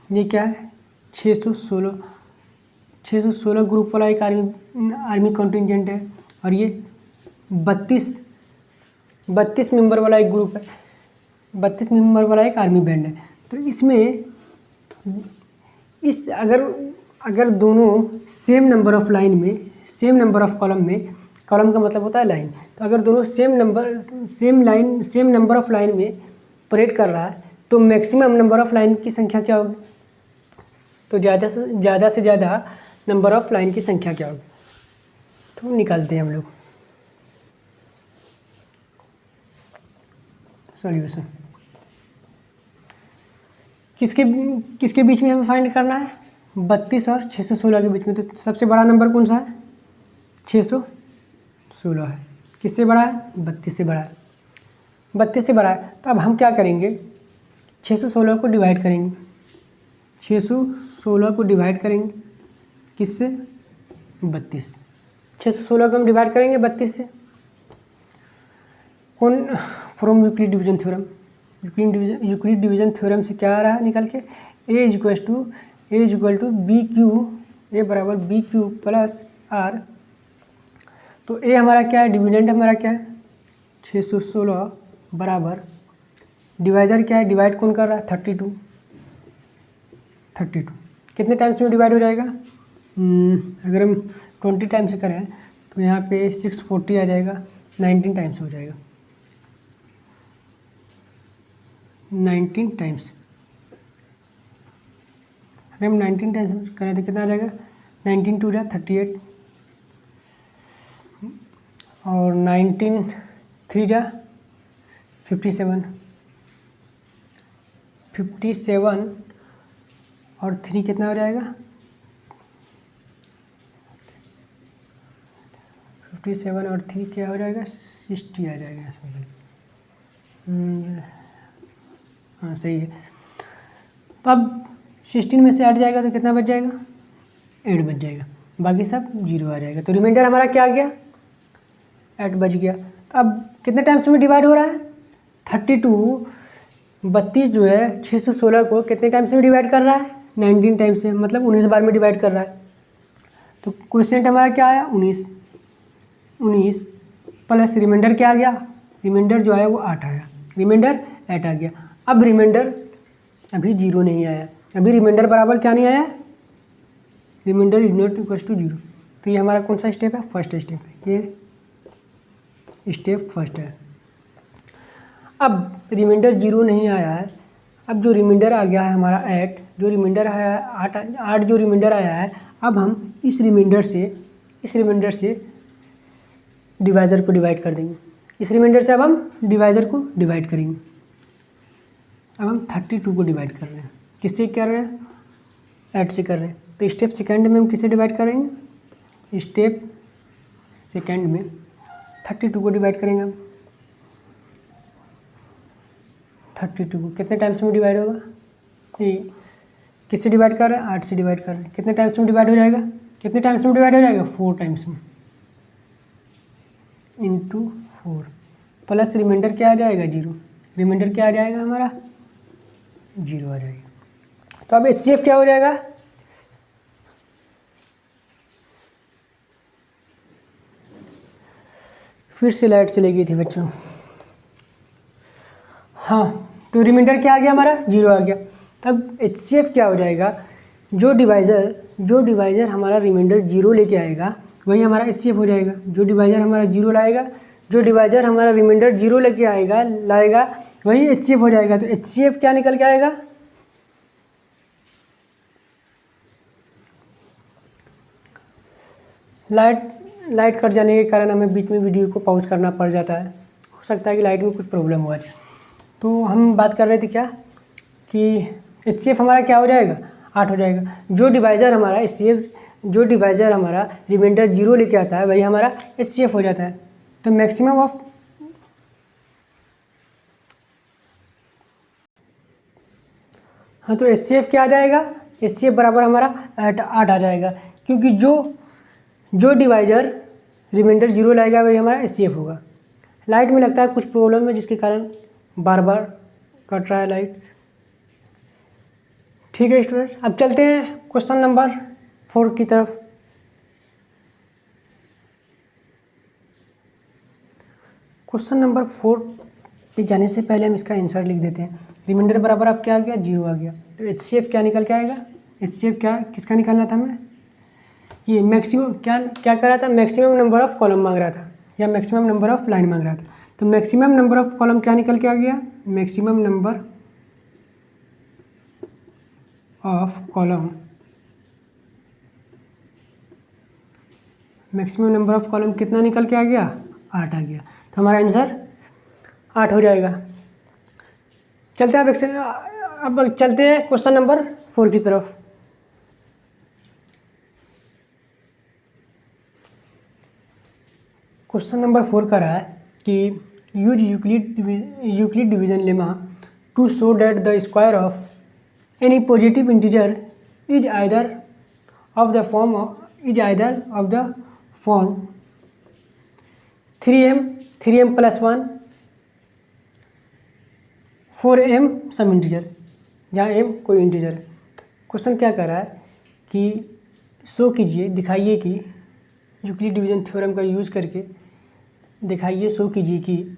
ये क्या है 616 ग्रुप वाला एक आर्मी कंटिजेंट है, और ये 32 मेंबर वाला एक ग्रुप है, 32 मेंबर वाला एक आर्मी बैंड है। तो इसमें अगर दोनों सेम नंबर ऑफ लाइन में, सेम नंबर ऑफ कॉलम में, कॉलम का मतलब होता है लाइन, तो अगर दोनों सेम नंबर ऑफ लाइन में परेड कर रहा है तो मैक्सिमम नंबर ऑफ लाइन की संख्या क्या होगी, तो ज़्यादा से ज़्यादा नंबर ऑफ लाइन की संख्या क्या होगी। तो निकालते हैं हम लोग सॉल्यूशन। किसके बीच में हमें फाइंड करना है, 32 और 616 के बीच में। तो सबसे बड़ा नंबर कौन सा है 616 है। किससे बड़ा है 32 से बड़ा है, 32 से बड़ा है। तो अब हम क्या करेंगे 616 को डिवाइड करेंगे, 616 को डिवाइड करेंगे किससे 32, 616 को हम डिवाइड करेंगे 32 से। कौन from Euclid division theorem, Euclid division theorem से क्या आ रहा है निकल के ए इक्वल टू बी क्यू, ए बराबर बी क्यू प्लस आर। तो ए हमारा क्या है, डिविडेंड हमारा क्या है 616 बराबर डिवाइजर क्या है, डिवाइड कौन कर रहा है 32। कितने टाइम्स में डिवाइड हो जाएगा, अगर हम 20 टाइम्स करें तो यहाँ पे 640 आ जाएगा, 19 टाइम्स हो जाएगा, 19 टाइम्स। अगर हम 19 टाइम्स करें तो कितना आ जाएगा 19 2 जा 38 और 19 3 जा 57 और 3 कितना हो जाएगा 57 और 3 क्या हो जाएगा 60 आ जाएगा इसमें। हाँ सही है। तो अब 16 में से 8 जाएगा तो कितना बच जाएगा 8 बच जाएगा, बाकी सब 0 आ जाएगा। तो रिमाइंडर हमारा क्या आ गया 8 बच गया। तो अब कितने टाइम्स में डिवाइड हो रहा है 32 जो है 616 को कितने टाइम्स में डिवाइड कर रहा है 19 टाइम्स से, मतलब 19 बार में डिवाइड कर रहा है। तो क्वेश्चन हमारा क्या आया 19 प्लस रिमाइंडर क्या आ गया, रिमाइंडर जो आया वो 8 आया, रिमाइंडर 8 आ गया। अब रिमाइंडर अभी 0 नहीं आया, अभी रिमाइंडर बराबर क्या नहीं आया, remainder is not equal to 0। तो ये हमारा कौन सा स्टेप है, फर्स्ट स्टेप है, ये स्टेप फर्स्ट है। अब रिमाइंडर 0 नहीं आया है, अब जो रिमाइंडर आ गया है हमारा 8, जो रिमाइंडर आया है 8 जो रिमाइंडर आया है, अब हम इस रिमाइंडर से डिवाइज़र को डिवाइड कर देंगे। इस रिमाइंडर से अब हम डिवाइज़र को डिवाइड करेंगे। अब हम 32 को डिवाइड कर रहे हैं, किससे कर रहे हैं, 8 से कर रहे हैं। तो स्टेप सेकंड में हम किससे डिवाइड करेंगे, स्टेप सेकंड में 32 को डिवाइड करेंगे हम। 32 को कितने टाइम्स में डिवाइड होगा, ये किससे डिवाइड कर रहे हैं, 8 से डिवाइड कर रहे हैं। कितने टाइम्स में डिवाइड हो जाएगा, कितने टाइम्स में डिवाइड हो जाएगा, 4 टाइम्स में, इंटू 4 प्लस रिमाइंडर क्या आ जाएगा 0, रिमाइंडर क्या आ जाएगा हमारा 0 आ जाएगा। तो अब HCF क्या हो जाएगा, फिर से लाइट चली गई थी बच्चों। हाँ, तो रिमाइंडर क्या आ गया हमारा 0 आ गया। तब HCF क्या हो जाएगा, जो डिवाइज़र हमारा रिमाइंडर 0 लेके आएगा वही हमारा HCF हो जाएगा। जो डिवाइज़र हमारा 0 लाएगा, जो डिवाइज़र हमारा रिमाइंडर 0 लेके लाएगा वही HCF हो जाएगा। तो HCF क्या निकल के आएगा, लाइट कट जाने के कारण हमें बीच में वीडियो को पॉज करना पड़ जाता है, हो सकता है कि लाइट में कुछ प्रॉब्लम हुआ है। तो हम बात कर रहे थे क्या कि HCF हमारा क्या हो जाएगा, 8 हो जाएगा। जो डिवाइज़र हमारा HCF, जो डिवाइज़र हमारा रिमाइंडर 0 लेके आता है वही हमारा HCF हो जाता है। तो मैक्सिमम ऑफ हाँ, तो HCF क्या आ जाएगा, HCF बराबर हमारा 8 आ जाएगा, क्योंकि जो डिवाइज़र रिमाइंडर 0 लाएगा वही हमारा HCF होगा। लाइट में लगता है कुछ प्रॉब्लम है जिसके कारण बार बार कट रहा है लाइट। ठीक है स्टूडेंट्स, अब चलते हैं क्वेश्चन नंबर 4 की तरफ। क्वेश्चन नंबर 4 पे जाने से पहले हम इसका आंसर लिख देते हैं। रिमाइंडर बराबर अब क्या आ गया, 0 आ गया। तो HCF क्या निकल के आएगा, HCF क्या किसका निकालना था हमें, ये मैक्सिमम क्या कर रहा था, मैक्सिमम नंबर ऑफ कॉलम मांग रहा था या मैक्सिमम नंबर ऑफ लाइन मांग रहा था। तो मैक्सिमम नंबर ऑफ कॉलम क्या निकल के आ गया, maximum number of column, maximum number of column कितना निकल के आ गया, 8 आ गया। तो हमारा आंसर 8 हो जाएगा। चलते हैं अब चलते हैं क्वेश्चन नंबर 4 की तरफ। क्वेश्चन नंबर 4 का रहा है कि use Euclid division lemma to show that the square of any positive integer is either of the form 3m plus 1 4m some integer, जहाँ m कोई इंटीजर है। क्वेश्चन क्या कर रहा है कि शो कीजिए, दिखाइए कि यूक्लिड डिवीजन थ्योरम का यूज़ करके दिखाइए, शो कीजिए कि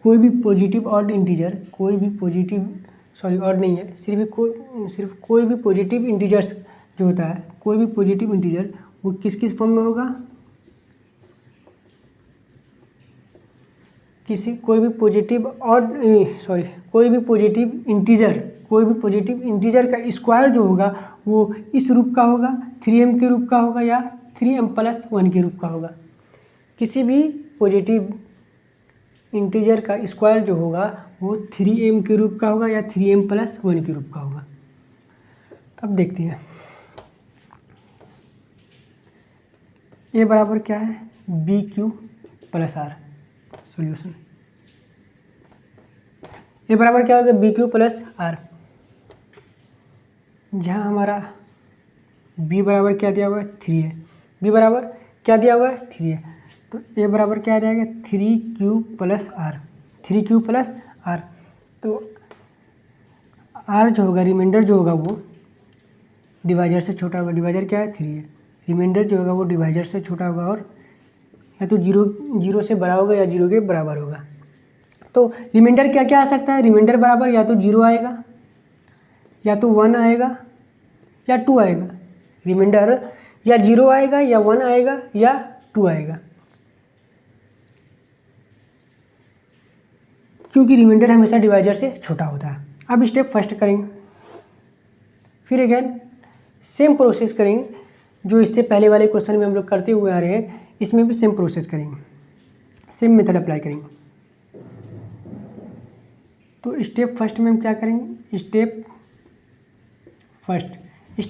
कोई भी पॉजिटिव ऑड इंटीजर, कोई भी पॉजिटिव ऑड नहीं है, सिर्फ कोई भी पॉजिटिव इंटीजर्स जो होता है, कोई भी पॉजिटिव इंटीजर वो किस किस फॉर्म में होगा, कोई भी पॉजिटिव इंटीजर का स्क्वायर जो होगा वो इस रूप का होगा, 3m के रूप का होगा या 3m प्लस 1 के रूप का होगा। किसी भी पॉजिटिव इंटीजर का स्क्वायर जो होगा वो 3m के रूप का होगा या 3m प्लस 1 के रूप का होगा। अब देखते हैं ये बराबर क्या है, BQ प्लस R। सॉल्यूशन ये बराबर क्या होगा, BQ प्लस R, जहाँ हमारा B बराबर क्या दिया हुआ है, 3 है। B बराबर क्या दिया हुआ है, 3 है। तो A बराबर क्या आ जाएगा, 3Q plus R, 3Q plus R। तो R जो होगा, रिमाइंडर जो होगा वो डिवाइजर से छोटा होगा, डिवाइजर क्या है 3 है, रिमाइंडर जो होगा वो डिवाइजर से छोटा होगा और या तो जीरो से बड़ा होगा या 0 के बराबर होगा। तो रिमाइंडर क्या क्या आ सकता है, रिमाइंडर बराबर या तो 0 आएगा या तो 1 आएगा या 2 आएगा। रिमाइंडर या 0 आएगा या 1 आएगा या 2 आएगा, क्योंकि रिमाइंडर हमेशा डिवाइजर से छोटा होता है। अब स्टेप फर्स्ट करेंगे, फिर अगेन सेम प्रोसेस करेंगे जो इससे पहले वाले क्वेश्चन में हम लोग करते हुए आ रहे हैं, इसमें भी सेम प्रोसेस करेंगे, सेम मेथड अप्लाई करेंगे। तो स्टेप फर्स्ट में हम क्या करेंगे, स्टेप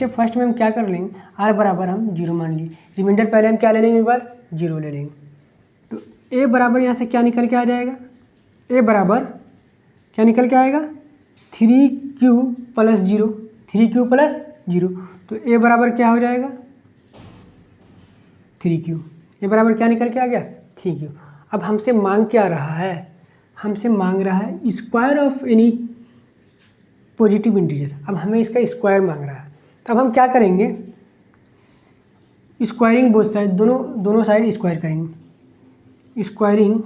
फर्स्ट में हम क्या कर लेंगे, आर बराबर हम 0 मान लिए, रिमाइंडर पहले हम क्या ले लेंगे, एक बार 0 ले लेंगे। तो ए बराबर यहाँ से क्या निकल के आ जाएगा, ए बराबर क्या निकल के आएगा 3q प्लस 0, 3q प्लस 0। तो ए बराबर क्या हो जाएगा 3q, ए बराबर क्या निकल के आ गया 3q। अब हमसे मांग क्या रहा है, हमसे मांग रहा है square of any positive integer. अब हमें इसका स्क्वायर मांग रहा है, तो अब हम क्या करेंगे, स्क्वायरिंग बोथ साइड, दोनों साइड स्क्वायर करेंगे, स्क्वायरिंग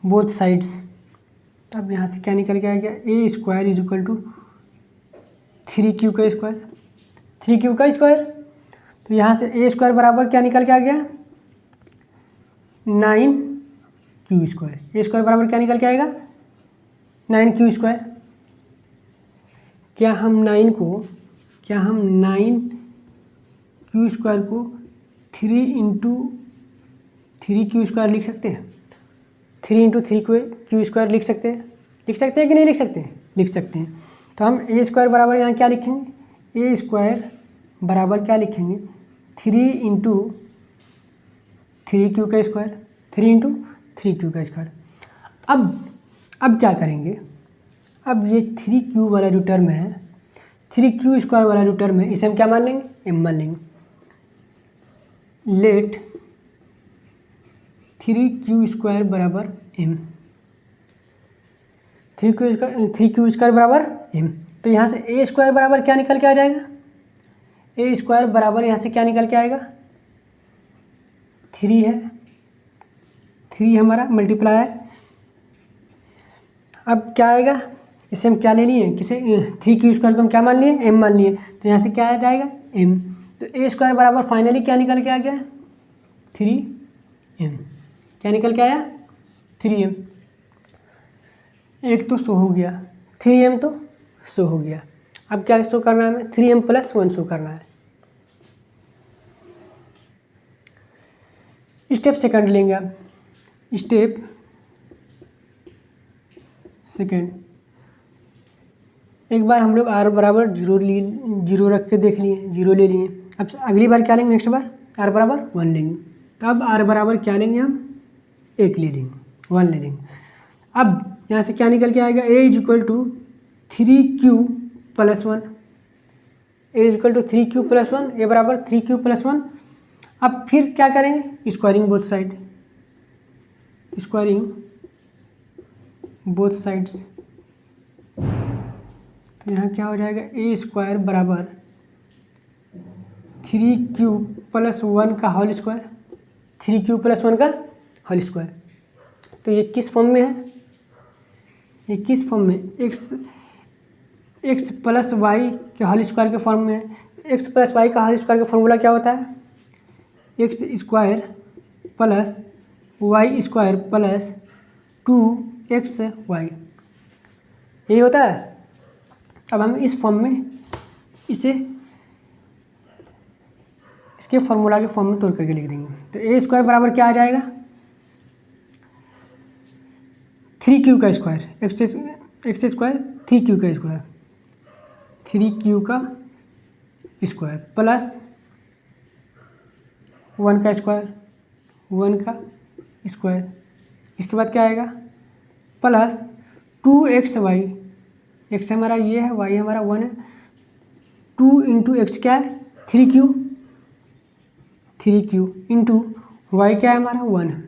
बोथ साइड्स। अब यहाँ से क्या निकल के आ गया, A square is equal to 3q का स्क्वायर, 3q का स्क्वायर। तो यहाँ से ए स्क्वायर बराबर क्या निकल के आ गया 9q स्क्वायर, ए स्क्वायर बराबर क्या निकल के आएगा 9q स्क्वायर। क्या हम 9q स्क्वायर को 3 इंटू 3q स्क्वायर लिख सकते हैं, 3 इंटू 3q स्क्वायर लिख सकते हैं कि नहीं लिख सकते हैं, लिख सकते हैं। तो हम ए स्क्वायर बराबर यहाँ क्या लिखेंगे, ए स्क्वायर बराबर क्या लिखेंगे 3 इंटू 3q का स्क्वायर, 3 इंटू 3q का स्क्वायर। अब क्या करेंगे, अब ये 3q वाला जो टर्म है, 3q स्क्वायर वाला जो टर्म है, इसे हम क्या मान लेंगे, m मान लेंगे। लेट 3q स्क्वायर बराबर m, 3q स्क्वायर बराबर m। तो यहाँ से ए स्क्वायर बराबर क्या निकल के आ जाएगा, ए स्क्वायर बराबर यहाँ से क्या निकल के आएगा 3 है, 3 हमारा मल्टीप्लाई। अब क्या आएगा, इसे हम क्या ले लिए, किसे 3q स्क्वायर को हम क्या मान लिए, m मान लिए। तो यहाँ से क्या आ जाएगा m। तो ए स्क्वायर बराबर फाइनली क्या निकल के आ गया 3m, क्या निकल के आया 3m। एक तो शो हो गया, 3m तो शो हो गया। अब क्या शो करना है हमें, 3m प्लस 1 शो करना है। स्टेप सेकंड लेंगे आप, स्टेप सेकंड, एक बार हम लोग r बराबर 0 रख के देख लिए, 0 ले लिए। अब अगली बार क्या लेंगे, नेक्स्ट बार r बराबर 1 लेंगे। तो अब r बराबर क्या लेंगे हम 1 ले लेंगे, 1 ले लेंगे। अब यहाँ से क्या निकल के आएगा, a is equal to 3q plus 1, a is equal to 3q plus 1, a बराबर 3q प्लस 1। अब फिर क्या करेंगे, squaring both side, squaring both sides. तो यहाँ क्या हो जाएगा, ए स्क्वायर बराबर 3q प्लस 1 का होल स्क्वायर, 3q प्लस 1 का होल स्क्वायर। तो ये किस फॉर्म में है, ये किस फॉर्म में, x प्लस वाई के होल स्क्वायर के फॉर्म में है। x प्लस वाई का होल स्क्वायर का फॉर्मूला क्या होता है, x square plus y square plus 2xy, यही होता है। अब हम इस फॉर्म में इसे इसके फॉर्मूला के फॉर्म में तोड़ करके लिख देंगे। तो ए स्क्वायर बराबर क्या आ जाएगा 3q का स्क्वायर, एक्स स्क्वायर 3q का स्क्वायर, 3q का स्क्वायर प्लस 1 का स्क्वायर, 1 का स्क्वायर। इसके बाद क्या आएगा प्लस 2xy, x हमारा ये है, y हमारा 1 है, 2 इंटू एक्स क्या है 3q इंटू y क्या है हमारा 1 है।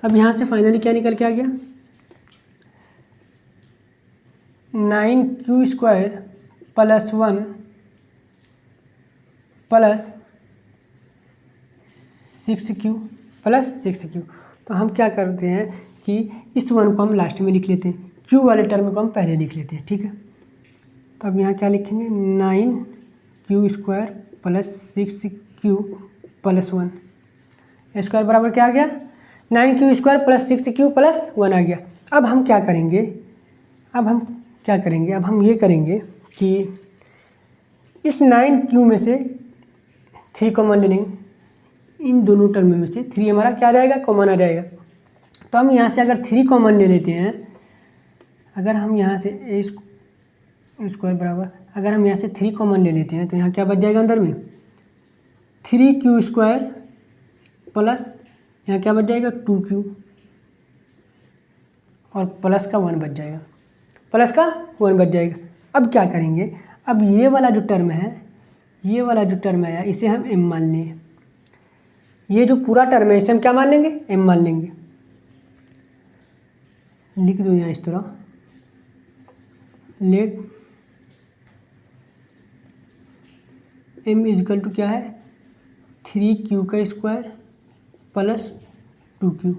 तो अब यहाँ से फाइनली क्या निकल के आ गया, 9q² + 1 + 6q + 6q। तो हम क्या करते हैं कि इस 1 को हम लास्ट में लिख लेते हैं, q वाले टर्म को हम पहले लिख लेते हैं, ठीक है। तो अब यहाँ क्या लिखेंगे, 9q² + 6q + 1 स्क्वायर बराबर क्या आ गया, 9q² + 6q + 1 आ गया। अब हम क्या करेंगे, अब हम ये करेंगे कि इस 9q में से 3 कॉमन ले लेंगे, इन दोनों टर्म में से 3 हमारा क्या आ जाएगा, कॉमन आ जाएगा। तो हम यहाँ से अगर 3 कॉमन ले लेते हैं, अगर हम यहाँ से a² बराबर, अगर हम यहाँ से 3 कॉमन ले लेते हैं तो यहाँ क्या बच जाएगा अंदर में, 3q² प्लस यहाँ क्या बच जाएगा 2q और प्लस का 1 बच जाएगा, प्लस का 1 बच जाएगा। अब क्या करेंगे, अब ये वाला जो टर्म है इसे हम m मान लें, ये जो पूरा टर्म है इसे हम क्या मान लेंगे, m मान लेंगे। लिख दो यहाँ इस तरह, लेट m इजकल टू क्या है, 3q² + 2q,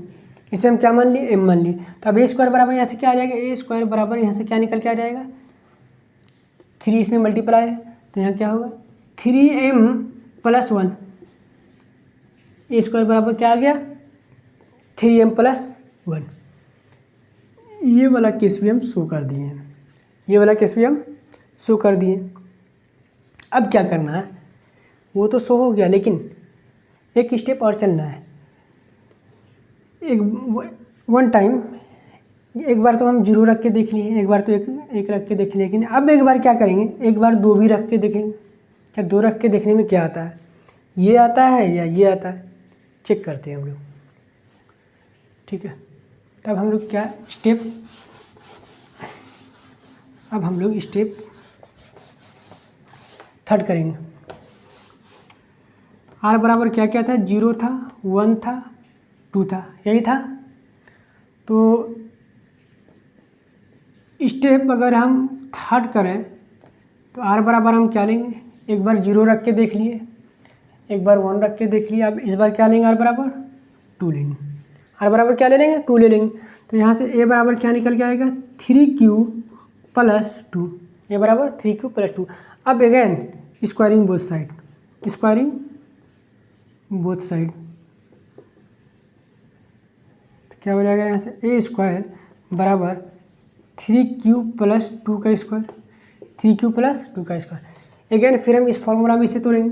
इसे हम क्या मान लिए, m मान लिए। तो अब a² बराबर यहाँ से क्या आ जाएगा, a² बराबर यहाँ से क्या निकल के आ जाएगा, 3 इसमें मल्टीप्लाई है तो यहाँ क्या होगा 3m + 1, a² बराबर क्या आ गया 3m + 1। ये वाला केस भी हम शो कर दिए हैं, अब क्या करना है, वो तो शो हो गया, लेकिन एक स्टेप और चलना है। वन टाइम एक बार तो हम 0 रख के देख लिए, एक बार तो एक रख के देख लिए, लेकिन अब एक बार क्या करेंगे, एक बार 2 भी रख के देखेंगे, क्या 2 रख के देखने में क्या आता है, ये आता है या ये आता है, चेक करते हैं हम लोग, ठीक है। तब हम लोग क्या स्टेप, अब हम लोग स्टेप 3 करेंगे। r बराबर क्या क्या था, 0 था, 1 था, 2 था, यही था। तो स्टेप अगर हम 3 करें तो r बराबर हम क्या लेंगे, एक बार 0 रख के देख लिए, एक बार 1 रख के देख लिया, अब इस बार क्या लेंगे, r बराबर 2 लेंगे, r बराबर क्या ले लेंगे 2 ले लेंगे। तो यहाँ से a बराबर क्या निकल के आएगा 3q + 2, a बराबर 3q + 2। अब अगेन स्क्वायरिंग बोथ साइड, तो क्या हो जाएगा यहाँ से a² बराबर 3q + 2 का स्क्वायर, 3q + 2 का स्क्वायर। अगेन फिर हम इस फॉर्मूला में इसे तोड़ेंगे,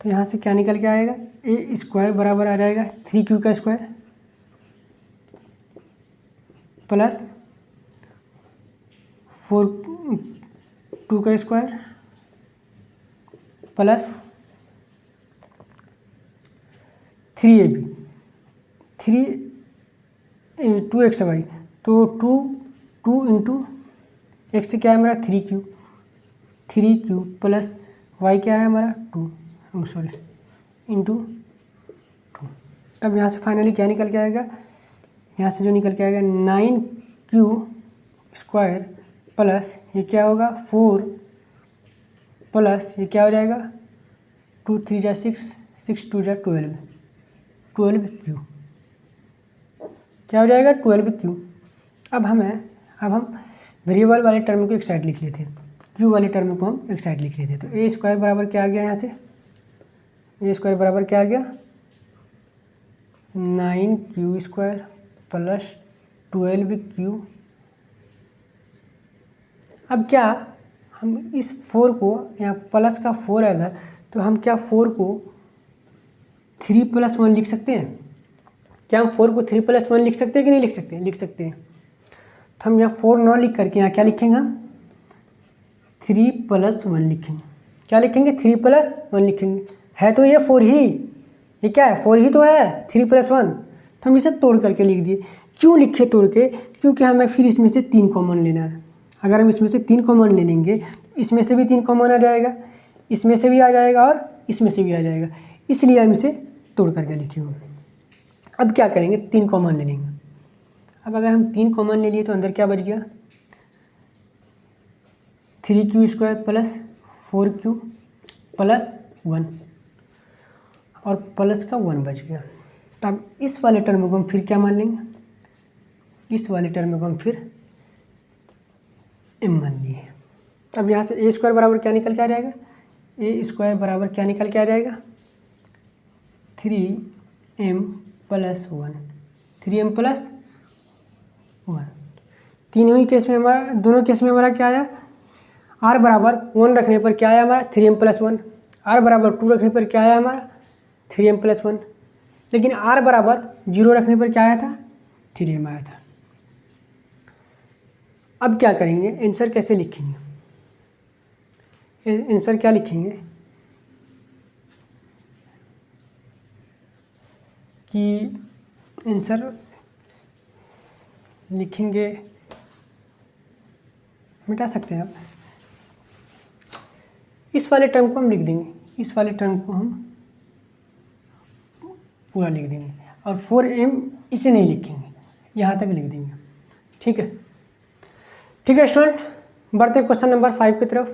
तो यहाँ से क्या निकल के आएगा, a² बराबर आ जाएगा 3q का स्क्वायर प्लस 2 का स्क्वायर प्लस 3ab 2xy, तो 2 इंटू एक्स क्या है हमारा 3q प्लस y क्या है हमारा 2 इंटू 2। तब यहाँ से फाइनली क्या निकल के आएगा, यहाँ से जो निकल के आएगा 9q² प्लस ये क्या होगा 4 प्लस ये क्या हो जाएगा 2 3 जा 6, 6 2 जा 12q, क्या हो जाएगा 12q। अब हम वेरिएबल वाले टर्म को एक साइड लिख लेते हैं, q वाले टर्म को हम एक साइड लिख लेते हैं। तो a² बराबर क्या आ गया, यहाँ से a² बराबर क्या आ गया 9q² प्लस 12q। अब क्या हम इस 4 को, यहाँ प्लस का 4 है अगर, तो हम क्या 4 को 3 + 1 लिख सकते हैं, क्या हम 4 को 3 + 1 लिख सकते हैं कि नहीं लिख सकते, लिख सकते हैं। तो हम यहाँ 4 न लिख करके यहाँ क्या लिखेंगे, हम 3 + 1 लिखेंगे, क्या लिखेंगे 3 + 1 लिखेंगे। है तो ये 4 ही, ये क्या है 4 ही तो है, 3 + 1। तो हम इसे तोड़ करके लिख दिए। क्यों लिखे तोड़ के, क्योंकि हमें फिर इसमें से 3 कॉमन लेना है। अगर हम इसमें से 3 कॉमन ले लेंगे, इसमें से भी 3 कॉमन आ जाएगा, इसमें से भी आ जाएगा और इसमें से भी आ जाएगा, इसलिए हम इसे तोड़ करके लिखे हुए। अब क्या करेंगे, 3 कॉमन ले लेंगे। अब अगर हम 3 कॉमन ले लिए तो अंदर क्या बच गया, 3q² प्लस 4q प्लस 1 और प्लस का 1 बच गया। तब इस वाले टर्म को हम फिर क्या मान लेंगे, इस वाले टर्म को हम फिर m मान लिए। अब यहाँ से a² बराबर क्या निकल के आ जाएगा, a² बराबर क्या निकल के आ जाएगा, 3m प्लस 1, 3m प्लस 1। तीनों ही केस में हमारा, दोनों केस में हमारा क्या आया, r बराबर 1 रखने पर क्या आया हमारा 3m प्लस 1, r बराबर 2 रखने पर क्या आया हमारा 3m प्लस 1, लेकिन r बराबर 0 रखने पर क्या आया था, 3m आया था। अब क्या करेंगे, आंसर कैसे लिखेंगे, आंसर क्या लिखेंगे कि आंसर लिखेंगे, मिटा सकते हैं आप, इस वाले टर्म को हम लिख देंगे, इस वाले टर्म को हम पूरा लिख देंगे और 4m इसे नहीं लिखेंगे, यहाँ तक लिख देंगे। ठीक है, ठीक है स्टूडेंट, बढ़ते क्वेश्चन नंबर 5 की तरफ।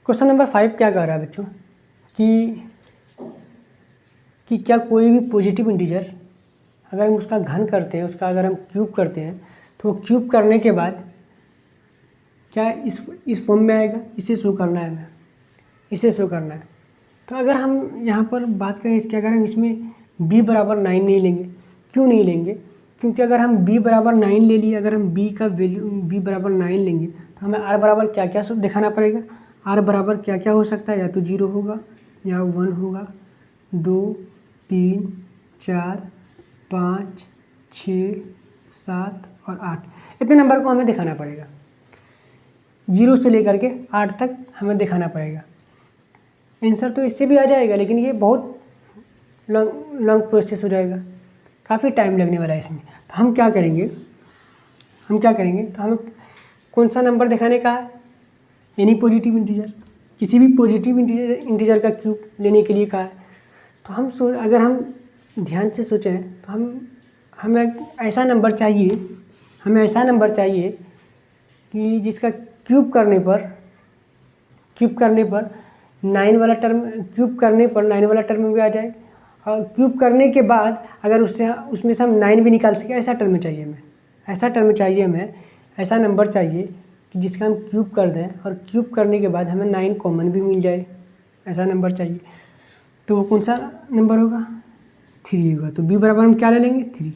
क्वेश्चन नंबर 5 क्या कह रहा है बच्चों कि क्या कोई भी पॉजिटिव इंटीजर अगर हम उसका घन करते हैं, उसका अगर हम क्यूब करते हैं तो क्यूब करने के बाद क्या इस फॉर्म में आएगा, इसे शो करना है, इसे शो करना है। तो अगर हम यहाँ पर बात करें इसके, अगर हम इसमें b बराबर 9 नहीं लेंगे, क्यों नहीं लेंगे, क्योंकि अगर हम b बराबर 9 ले लिए, अगर हम b का वैल्यू b बराबर 9 लेंगे तो हमें r बराबर क्या क्या दिखाना पड़ेगा, r बराबर क्या क्या हो सकता है, या तो 0 होगा या 1 होगा, 2 3 4 5 6 7 और 8, इतने नंबर को हमें दिखाना पड़ेगा, 0 से लेकर के 8 तक हमें दिखाना पड़ेगा। आंसर तो इससे भी आ जाएगा, लेकिन ये बहुत लॉन्ग प्रोसेस हो जाएगा, काफ़ी टाइम लगने वाला है इसमें। तो हम क्या करेंगे, तो हमें कौन सा नंबर दिखाने का है, एनी पॉजिटिव इंटीजर, किसी भी पॉजिटिव इंटीजर का क्यूब लेने के लिए कहा है। तो हम अगर हम ध्यान से सोचें तो हमें ऐसा नंबर चाहिए कि जिसका क्यूब करने पर 9 वाला टर्म, क्यूब करने पर 9 वाला टर्म भी आ जाए, और क्यूब करने के बाद अगर उसमें से हम 9 भी निकाल सकें, ऐसा टर्म चाहिए हमें, ऐसा नंबर चाहिए कि जिसका हम क्यूब कर दें और क्यूब करने के बाद हमें 9 कॉमन भी मिल जाए, ऐसा नंबर चाहिए। तो वो कौन सा नंबर होगा, 3 होगा। तो b बराबर हम क्या ले लेंगे, 3,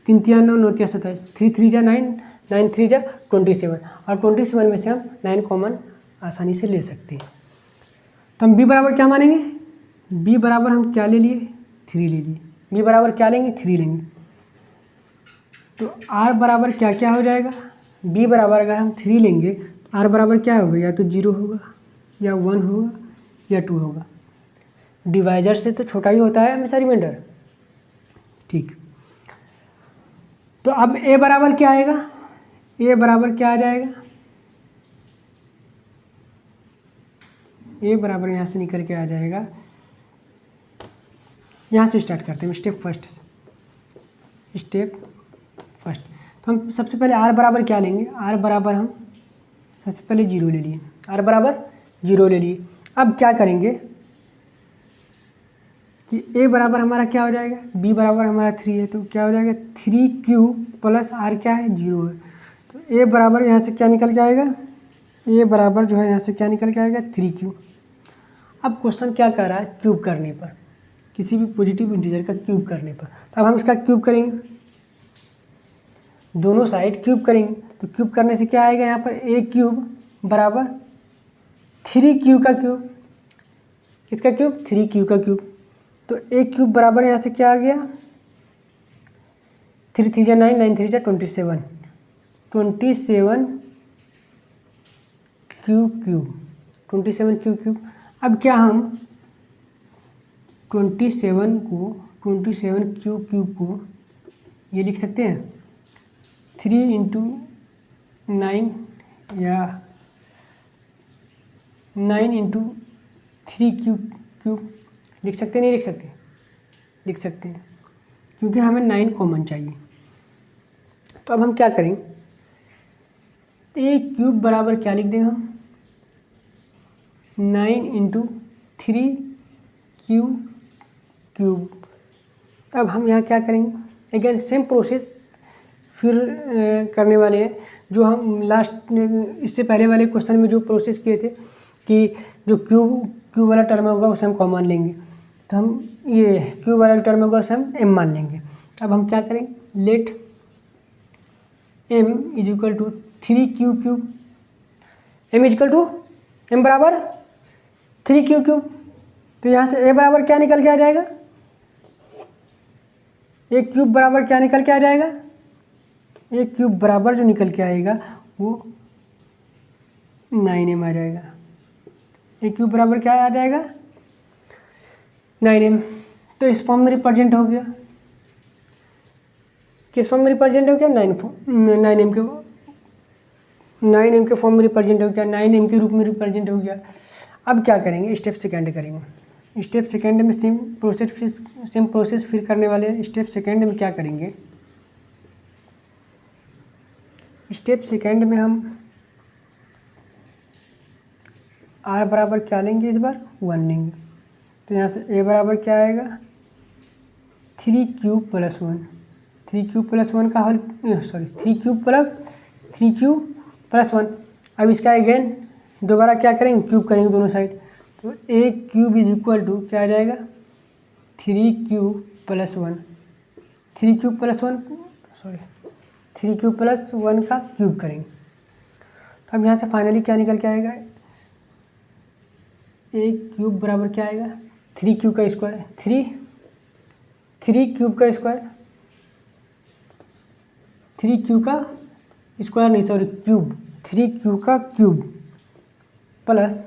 3 3 9 9 3 27, 3 3 जा 9, 9 3 जा 27, और 27 में से हम 9 कॉमन आसानी से ले सकते हैं। तो हम b बराबर क्या मानेंगे, b बराबर हम क्या ले लिए, 3 ले लिए, b बराबर क्या लेंगे, 3 लेंगे। तो r बराबर क्या क्या हो जाएगा, b बराबर अगर हम 3 लेंगे तो r बराबर क्या होगा, या तो 0 होगा या 1 होगा या 2 होगा। डिवाइजर से तो छोटा ही होता है हमेशा रिमाइंडर। ठीक, तो अब a बराबर क्या आएगा, a बराबर क्या आ जाएगा, a बराबर यहाँ से निकल के आ जाएगा, यहाँ से स्टार्ट करते हैं स्टेप फर्स्ट। तो हम सबसे पहले r बराबर क्या लेंगे, r बराबर हम सबसे पहले 0 ले लिए, r बराबर 0 ले लिए। अब क्या करेंगे कि a बराबर हमारा क्या हो जाएगा, b बराबर हमारा 3 है, तो क्या हो जाएगा 3q प्लस r क्या है, 0 है। तो a बराबर यहाँ से क्या निकल के आएगा, a बराबर जो है यहाँ से क्या निकल के आएगा, 3q। अब क्वेश्चन क्या कर रहा है, क्यूब करने पर, किसी भी पॉजिटिव इंटीजर का क्यूब करने पर। तो अब हम इसका क्यूब करेंगे, दोनों साइड क्यूब करेंगे। तो क्यूब करने से क्या आएगा, यहाँ पर a क्यूब बराबर 3q का क्यूब, किसका क्यूब, 3q का क्यूब। तो a क्यूब बराबर यहाँ से क्या आ गया, 3 3 जा 9, 9 3 जा 27, 27 क्यूब, 27 क्यूब। अब क्या हम 27 क्यूब को ये लिख सकते हैं 3 × 9 या 9 × 3 क्यूब लिख सकते नहीं लिख सकते? लिख सकते हैं, क्योंकि हमें 9 कॉमन चाहिए। तो अब हम क्या करेंगे, a क्यूब बराबर क्या लिख देंगे हम, 9 इंटू 3 क्यूब। अब हम यहाँ क्या करेंगे, अगेन सेम प्रोसेस फिर करने वाले हैं जो हम लास्ट इससे पहले वाले क्वेश्चन में जो प्रोसेस किए थे कि जो क्यूब वाला टर्म होगा उसे हम कॉमन लेंगे। तो हम ये क्यूब वाला टर्म होगा उसे हम m मान लेंगे। अब हम क्या करेंगे, let m is equal to 3 cube, m is equal to m बराबर 3 क्यूब। तो यहाँ से a बराबर क्या निकल के आ जाएगा, a क्यूब बराबर क्या निकल के आ जाएगा, a क्यूब बराबर जो निकल के आएगा वो 9m आ जाएगा। a क्यूब बराबर क्या आ जाएगा, 9m। तो इस फॉर्म में रिप्रेजेंट हो गया, किस फॉर्म में रिप्रेजेंट हो गया, 9m के फॉर्म में रिप्रेजेंट हो गया, 9m के रूप में रिप्रेजेंट हो गया। अब क्या करेंगे, स्टेप सेकंड करेंगे। स्टेप सेकंड में सेम प्रोसेस फिर करने वाले हैं। स्टेप सेकंड में क्या करेंगे, स्टेप सेकंड में हम r बराबर क्या लेंगे, इस बार 1 लेंगे। तो यहाँ से a बराबर क्या आएगा, 3 क्यूब प्लस 1, 3 क्यूब प्लस 1 का होल, सॉरी 3 क्यूब प्लस 1। अब इसका अगेन दोबारा क्या करेंगे, क्यूब करेंगे दोनों साइड। तो a cube is equal to क्या आ जाएगा, 3 cube plus 1, 3 cube plus 1 sorry 3 cube plus 1 का क्यूब करेंगे। तो अब यहाँ से फाइनली क्या निकल के आएगा, a क्यूब बराबर क्या आएगा, 3 क्यूब का स्क्वायर, 3 क्यूब का स्क्वायर, 3 क्यूब का स्क्वायर नहीं सॉरी क्यूब, 3 क्यूब का क्यूब प्लस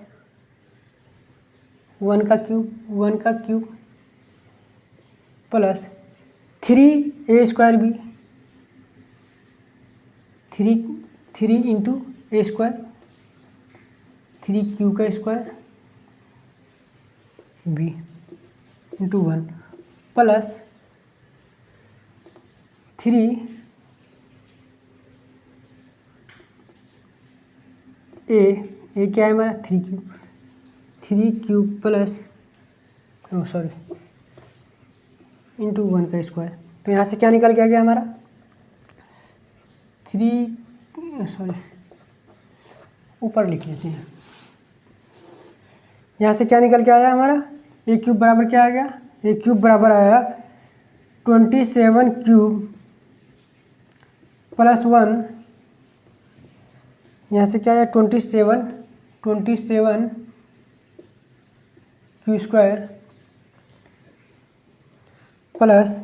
1 का क्यूब प्लस 3a स्क्वायर भी, 3 इंटू a स्क्वायर, 3 क्यूब का square b into 1 plus 3 a क्या है हमारा, 3 क्यूब प्लस सॉरी इंटू 1 का स्क्वायर। तो यहाँ से क्या निकल के आ गया हमारा, 3 सॉरी ऊपर लिख लेते हैं। यहाँ से क्या निकल के आया हमारा, a क्यूब बराबर क्या आ गया, a क्यूब बराबर आया 27 क्यूब प्लस 1, यहाँ से क्या आया 27 Q square plus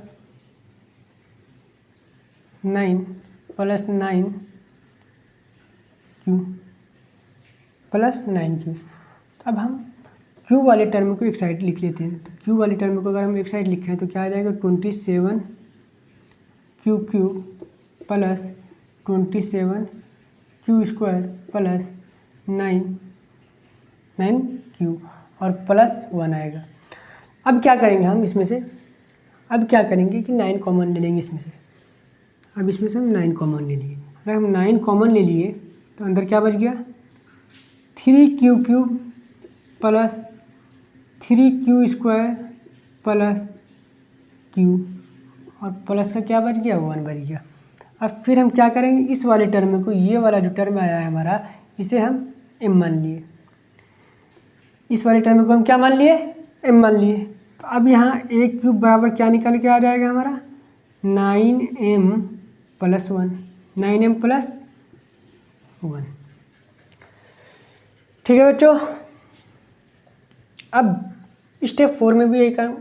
9 Q plus 9 Q. अब हम क्यू वाले टर्म को एक साइड लिख लेते हैं। तो क्यू वाले टर्म को अगर हम एक साइड लिखें तो क्या आ जाएगा, 27 cube plus 27 Q square plus 9 Q और प्लस 1 आएगा। अब क्या करेंगे हम इसमें से, अब क्या करेंगे कि 9 कॉमन ले लेंगे इसमें से। अब इसमें से हम 9 कॉमन ले लिए। अगर हम 9 कॉमन ले लिए तो अंदर क्या बच गया, 3 cube plus 3 Q square plus Q और प्लस का क्या बच गया, 1 बच गया। अब फिर हम क्या करेंगे, इस वाले टर्म को, ये वाला जो टर्म आया है हमारा, इसे हम m मान लिए। इस वाले टर्म को हम क्या मान लिए, m मान लिए। तो अब यहाँ a क्यूब बराबर क्या निकल के आ जाएगा हमारा, 9m प्लस 1, 9m प्लस 1। ठीक है बच्चों, अब स्टेप 4 में भी यही काम,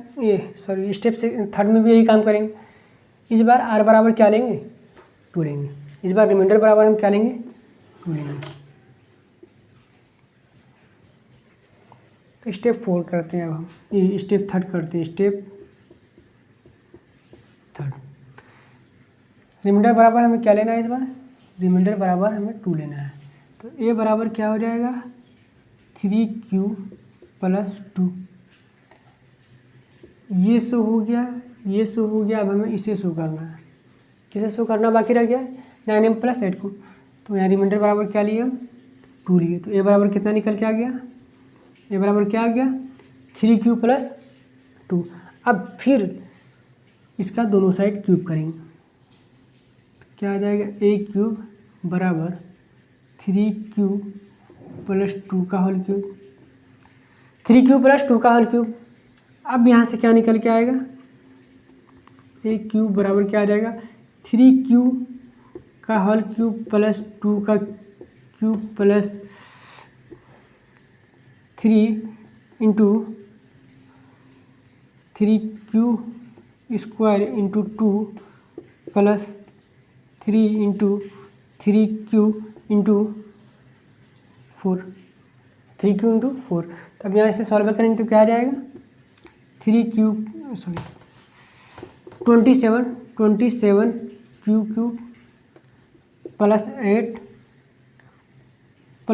स्टेप थर्ड में भी यही काम करेंगे। इस बार r बराबर क्या लेंगे, 2 लेंगे। इस बार रिमाइंडर बराबर हम क्या लेंगे, 2 लेंगे। तो स्टेप 4 करते हैं। अब हम ये स्टेप थर्ड करते हैं। स्टेप थर्ड, रिमाइंडर बराबर हमें क्या लेना है, इस बार रिमाइंडर बराबर हमें 2 लेना है। तो a बराबर क्या हो जाएगा, 3 क्यू +2। ये शो हो गया, ये शो हो गया। अब हमें इसे शो करना है। किसे शो करना बाकी रह गया? 9m + 8 को। तो यहाँ रिमाइंडर बराबर क्या लिए हम? 2 लिए। तो ए बराबर कितना निकल के आ गया? ए बराबर क्या आ गया? 3q + 2। अब फिर इसका दोनों साइड क्यूब करेंगे। क्या आ जाएगा? a³ बराबर 3q + 2 का होल क्यूब। 3q + 2 का होल क्यूब। अब यहाँ से क्या निकल के आएगा? a³ बराबर क्या आ जाएगा? 3q का होल क्यूब + 2 का cube + 3 into 3q² into 2 + 3 into 3q into 4। 3q into 4। तो अब यहाँ से सॉल्व करेंगे तो क्या आ जाएगा? 27q³ + 8 +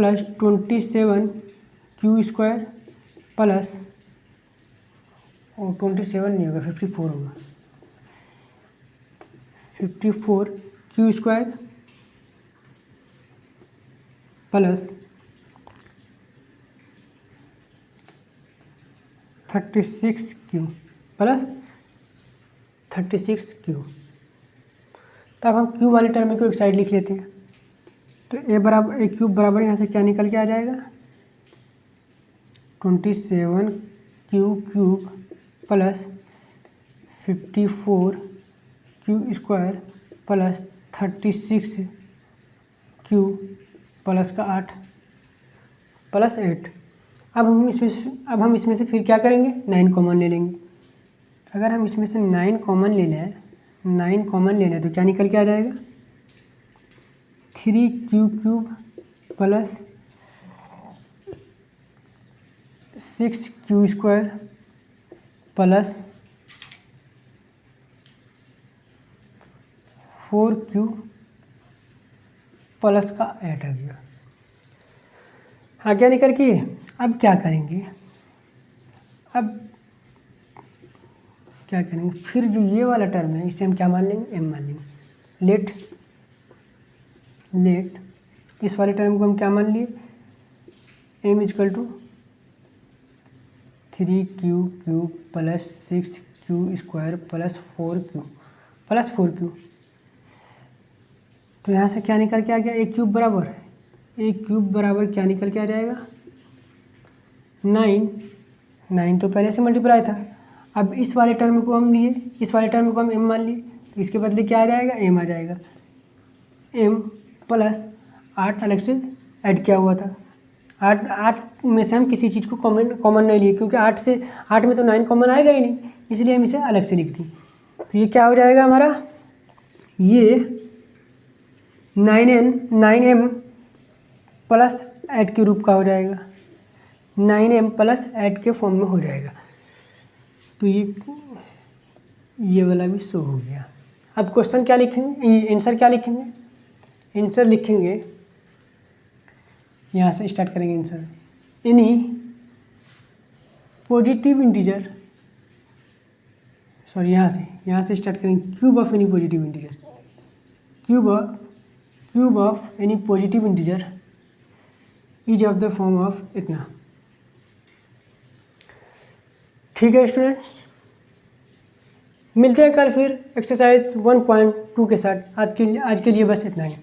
27q² प्लस, और 27 नहीं होगा, 54 होगा। 54q² plus 36q plus 36q। तब हम q वाले टर्म को एक साइड लिख लेते हैं। तो a³ बराबर यहाँ से क्या निकल के आ जाएगा? 27q³ plus 54q² plus 36q plus का 8 प्लस 8। अब हम इसमें से फिर क्या करेंगे? 9 कॉमन ले लेंगे। अगर हम इसमें से 9 कॉमन ले लें तो क्या निकल के आ जाएगा? 3q³ plus 6q² plus 4q plus का 8 आ गया। आगे निकल के अब क्या करेंगे? फिर जो ये वाला टर्म है इसे हम क्या मान लेंगे? m मान लेंगे। लेट इस वाले टर्म को हम क्या मान लिए? m = 3q³ plus 6q² plus 4q plus 4q। तो यहाँ से क्या निकल के आ गया? a³ बराबर क्या निकल के आ जाएगा? 9 तो पहले से मल्टीप्लाई था। अब इस वाले टर्म को हम लिए, इस वाले टर्म को हम m मान लिए, तो इसके बदले क्या आ जाएगा? m आ जाएगा। m प्लस 8 अलग से ऐड किया हुआ था। 8 में से हम किसी चीज़ को कॉमन नहीं लिए, क्योंकि 8 में तो 9 कॉमन आएगा ही नहीं, इसलिए हम इसे अलग से लिख दी। तो ये क्या हो जाएगा हमारा? ये 9m प्लस 8 के रूप का हो जाएगा। 9m प्लस 8 के फॉर्म में हो जाएगा। तो ये वाला भी शो हो गया। अब क्वेश्चन क्या लिखेंगे? आंसर क्या लिखेंगे? आंसर लिखेंगे, यहाँ से स्टार्ट करेंगे answer. Any positive integer, sorry यहाँ से स्टार्ट करेंगे। Cube of any positive integer, cube of any positive integer is of the form of इतना। ठीक है स्टूडेंट्स, मिलते हैं कल फिर एक्सरसाइज 1.2 के साथ। आज के लिए बस इतना ही।